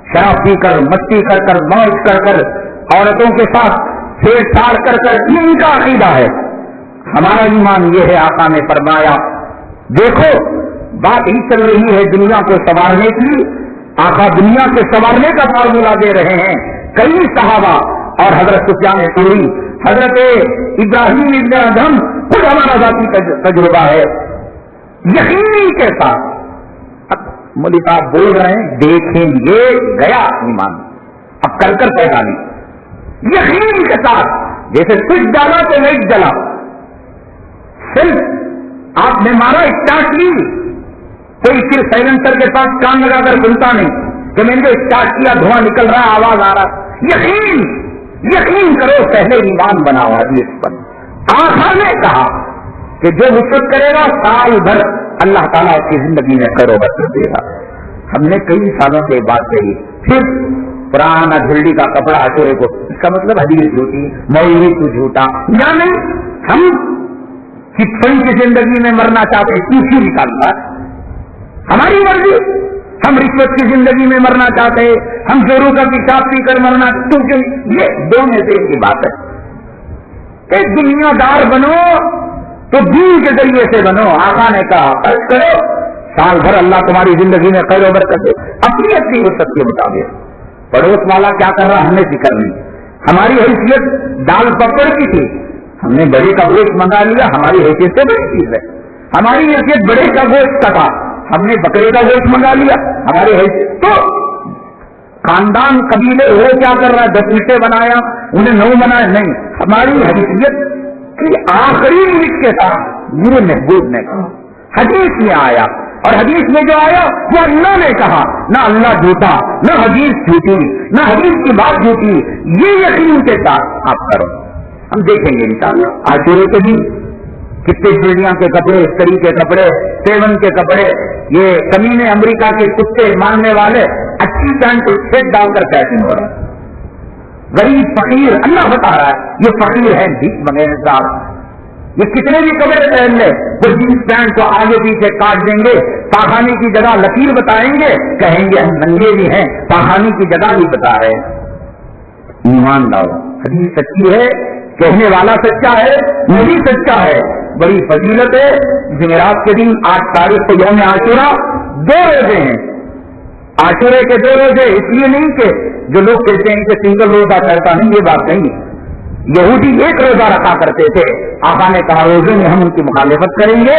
شراب پی کر مستی کر موج کر عورتوں کے ساتھ چھیڑ چھاڑ کر ان کا عقیدہ ہے. ہمارا ایمان یہ ہے، آقا نے فرمایا دیکھو بات ہی چل رہی ہے دنیا کو سنوارنے کی، آقا دنیا کو سنوارنے کا فارمولہ دے رہے ہیں. کئی صحابہ اور حضرت سفیان ثوری، حضرت ابراہیم ابن ادہم، خود ہمارا ذاتی تجربہ ہے، یقینی کے ساتھ مولوی صاحب بول رہے ہیں دیکھیں گے گیا ایمان، اب کر پیدا نہیں، یقین کے ساتھ جیسے سوئچ ڈالا تو لائٹ جلا، صرف آپ نے مارا اسٹارٹ کی، کوئی پھر سائلنسر کے ساتھ کان لگا کر سنتا نہیں کہ میں نے اسٹارٹ کیا دھواں نکل رہا آواز آ رہا. یقین کرو پہلے ایمان بناؤ. حدیث پر آقا نے کہا کہ جو وسعت کرے گا سال بھر اللہ تعالیٰ اس کی زندگی میں خیر و برکت دے گا. ہم نے کئی سالوں سے بات کہی، پھر پرانا جھلڈی کا کپڑا عاشورے کو، اس کا مطلب حدیث جھوٹی، مولوی تو جھوٹا، یا نہیں ہم کتنی کی زندگی میں مرنا چاہتے ہیں کیوں نکالتا ہماری مرضی. ہم رشوت کی زندگی میں مرنا چاہتے ہیں، ہم چوروں کا پیشاب پی کر مرنا، کیونکہ یہ دو میں سے ایک کی بات ہے کہ دنیا دار بنو تو دین کے ذریعے سے بنو. آقا نے کہا خرچ کرو سال بھر اللہ تمہاری زندگی میں خیر و برکت دے اپنی اپنی وسعت کے مطابق. پڑوس والا کیا کر رہا ہم نے فکر نہیں. ہماری حیثیت دال پکڑ کی تھی، ہم نے بڑے کا گوشت منگا لیا، ہماری حیثیت سے بڑی چیز ہے. ہماری حیثیت بڑے کا گوشت کا تھا، ہم نے بکرے کا گوشت منگا لیا، ہماری حیثیت. تو خاندان قبیلے وہ کیا کر رہا ہے 10 میٹھے بنایا انہیں 9 بنایا، نہیں، ہماری حیثیت کی آخری منٹ کے ساتھ میرے محبوب نے کہا، حدیث میں آیا، اور حدیث میں جو آیا وہ اللہ نے کہا، نہ اللہ جھوٹا نہ حدیث جھوٹی نہ حدیث کی بات جھوٹی، یہ یقین کے ساتھ آپ کرو. ہم دیکھیں گے انشاءاللہ عاشورے کے دن کتنے چڑیاں کے کپڑے، استری کے کپڑے، سیون کے کپڑے، یہ کمینے امریکہ کے کتے ماننے والے اچھی پینٹ سیٹ ڈال کر فیشن ہو رہا ہے. غریب فقیر اللہ بتا رہا ہے یہ فقیر ہے بھیک منگے صاحب، یہ کتنے بھی کپڑے پہن لے وہ جینس پینٹ کو آگے پیچھے کاٹ دیں گے، پاخانے کی جگہ لکیر بتائیں گے، کہیں گے ہم ننگے بھی ہیں، پاخانے کی جگہ بھی بتا رہے. ایمان لاؤ، حدیث سچی ہے، کہنے والا سچا ہے، نبی سچا ہے، بڑی فضیلت ہے. جمعرات کے دن 8 تاریخ کو یوم عاشورہ 2 روزے ہیں. عاشورے کے 2 روزے اس لیے نہیں کہ جو لوگ کہتے ہیں کہ سنگل روزہ کرتا نہیں، یہ بات نہیں. یہودی 1 روزہ رکھا کرتے تھے، آقا نے کہا روزے میں ہم ان کی مخالفت کریں گے،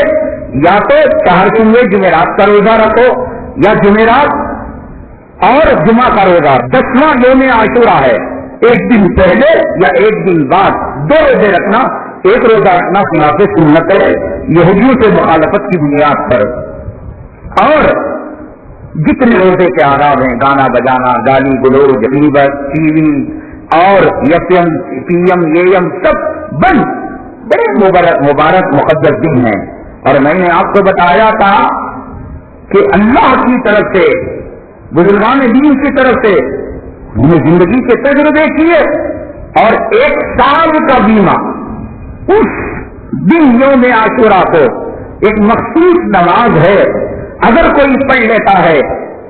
یا تو چہر میں جمعرات کا روزہ رکھو، یا جمعرات اور جمعہ کا روزہ. 10واں یوم عاشورہ ہے، 1 دن پہلے یا 1 دن بعد 2 روزے رکھنا، 1 روزہ رکھنا خلاف سنت ہے یہودیوں سے مخالفت کی بنیاد پر. اور جتنے روزے کے آداب ہیں، گانا بجانا، گالی گلوچ، غیبت، ٹی وی اور یفیم پی ایم AM سب بند. بڑے مبارک مقدس دن ہیں. اور میں نے آپ کو بتایا تھا کہ اللہ کی طرف سے، بزرگان دین کی طرف سے ہم نے زندگی کے تجربے کیے، اور 1 سال کا بیمہ اس دن یوم عاشورہ کو ایک مخصوص نماز ہے، اگر کوئی پڑھ لیتا ہے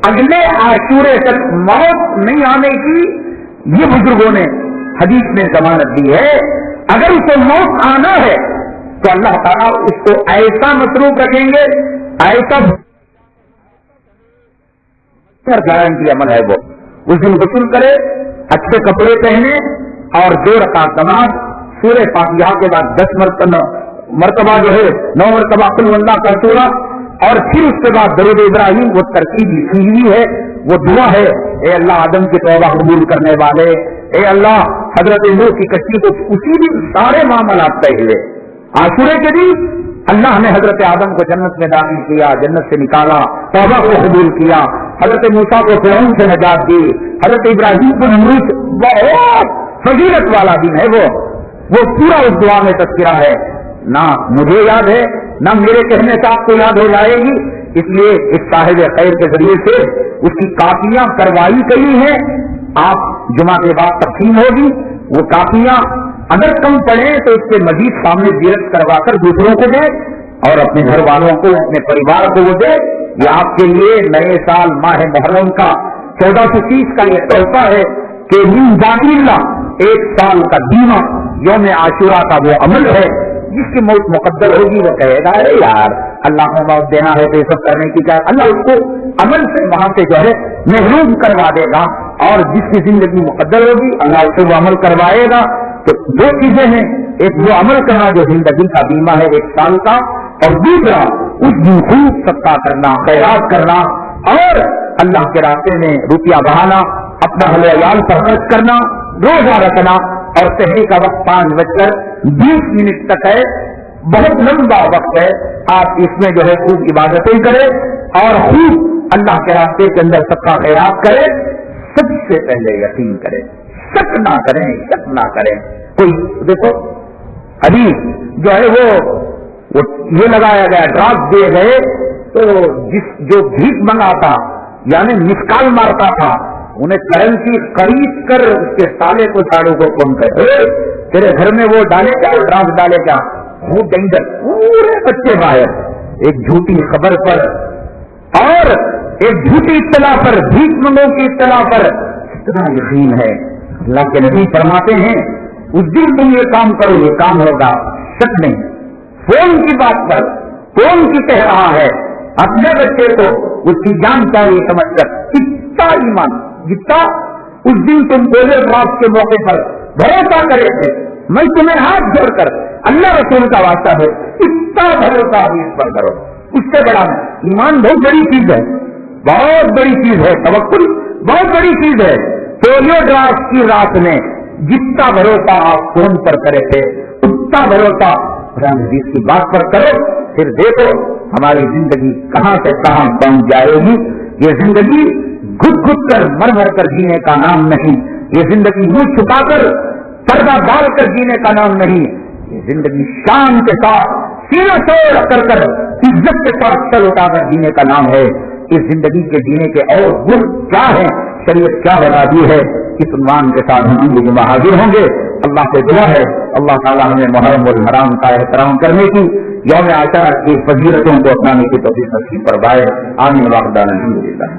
اگلے عاشورے تک موت نہیں آنے کی یہ بزرگوں نے حدیث میں ضمانت دی ہے. اگر اسے موت آنا ہے تو اللہ تعالیٰ اس کو ایسا مصروف رکھیں گے, ایسا گارنٹی عمل ہے. وہ اس دن غسل کرے, اچھے کپڑے پہنے اور 2 رکعت نماز, سورہ فاتحہ کے بعد 10 مرتبہ جو ہے 9 مرتبہ قل اللہ کا سورہ, اور پھر اس کے بعد درود ابراہیم. وہ ترکیب لکھی ہوئی ہے, وہ دعا ہے, اے اللہ آدم کی توبہ قبول کرنے والے, اے اللہ حضرت نوح کی کشتی کو اسی دن سارے معاملات طے ہوئے. عاشورے کے دن اللہ نے حضرت آدم کو جنت میں داخل کیا, جنت سے نکالا, توبہ کو قبول کیا, حضرت موسیٰ کو فرعون سے نجات دی, حضرت ابراہیم کو نمرود. بہت فضیلت والا دن ہے وہ پورا اس دعا میں تذکرہ ہے. نہ مجھے یاد ہے نہ میرے کہنے سے آپ کو یاد ہو جائے گی, اس لیے اس صاحب خیر کے ذریعے سے اس کی کاپیاں کروائی گئی ہیں. آپ جمعہ کے بعد تقسیم ہوگی, وہ کاپیاں اگر کم پڑھیں تو اس کے مزید سامنے زیرت کروا کر دوسروں کو دے اور اپنے گھر والوں کو, اپنے پریوار کو وہ دے. یہ آپ کے لیے نئے سال ماہ محرم کا 1430 کا یہ تحفہ ہے کہ من ذات اللہ 1 سال کا بیمہ یوم عاشورہ کا وہ عمل ہے. جس کی موت مقدر ہوگی وہ کہے گا ارے یار اللہ کو موت دینا ہے تو یہ سب کرنے کی کیا, اللہ اس کو عمل سے وہاں سے جو ہے محروم کروا دے گا. اور جس کی زندگی مقدر ہوگی اللہ اس سے وہ عمل کروائے گا. تو 2 چیزیں ہیں, ایک وہ عمل کرنا جو زندگی کا بیمہ ہے 1 سال کا, اور دوسرا اس دن خوب صدقہ کرنا, خیرات کرنا, اور اللہ کے راستے میں روپیہ بہانا, اپنا اہل عیال پر خرچ کرنا, روزہ رکھنا. اور سحری کا وقت 5:20 تک ہے, بہت لمبا وقت ہے. آپ اس میں جو ہے خوب عبادتیں کریں اور خوب اللہ کے راستے کے اندر صدقہ خیرات کریں. سب سے پہلے یقین کریں, شک نہ کریں, شک نہ کریں. کوئی دیکھو ابھی جو ہے وہ یہ لگایا گیا, ڈراپ دیے گئے, تو جو بھیک منگاتا یعنی مسکال مارتا تھا انہیں کرنسی خرید کر اس کے سالے کو جھاڑو کو کون کرے, تیرے گھر میں وہ ڈالے کیا, ڈراف ڈالے کیا, وہ ڈینجر. پورے بچے باہر ایک جھوٹی خبر پر اور ایک جھوٹی اطلاع پر, بھیک منگوں کی اطلاع پر اتنا یقین ہے. اللہ کے نبی فرماتے ہیں اس دن تم یہ کام کرو یہ کام ہوگا, شک نہیں. فون کی بات پر کون کی کہہ رہا ہے, اپنے بچے کو اس کی جان چاہیے سمجھ کر. کتنا ایمان, جتنا اس دن تم بولے ڈراپ کے موقع پر بھروسہ کرے تھے, میں تمہیں ہاتھ جوڑ کر اللہ رسول کا واسطہ ہے اتنا بھروسہ بھی اس پر کرو. اس سے بڑا ایمان بہت بڑی چیز ہے, بہت بڑی چیز ہے. توکل بہت بڑی چیز ہے. پولیو ڈراپ کی رات میں جتنا بھروسہ آپ فون پر کرے تھے اتنا بھروسہ قرآن حدیث کی بات پر کرو. پھر دیکھو ہماری زندگی کہاں سے کہاں پہنچ جائے گی. یہ زندگی گھٹ گھٹ کر مر مر کر جینے کا نام نہیں, یہ زندگی منہ چھپا کر پردہ ڈال کر جینے کا نام نہیں. یہ زندگی شان کے ساتھ سینہ توڑ کر عزت کے ساتھ سر اٹھا کر جینے کا نام ہے. اس زندگی کے جینے کے اور گن کیا ہے, شریعت کیا بتا دی ہے, اس عنوان کے ساتھ ہم زندگی میں حاضر ہوں گے. اللہ سے دعا ہے اللہ تعالیٰ ہمیں محرم الحرام کا احترام کرنے کی, یوم عاشورہ کی فضیلتوں کو اپنانے کی توفیق نصیب فرمائے. آمین. الحمدللہ.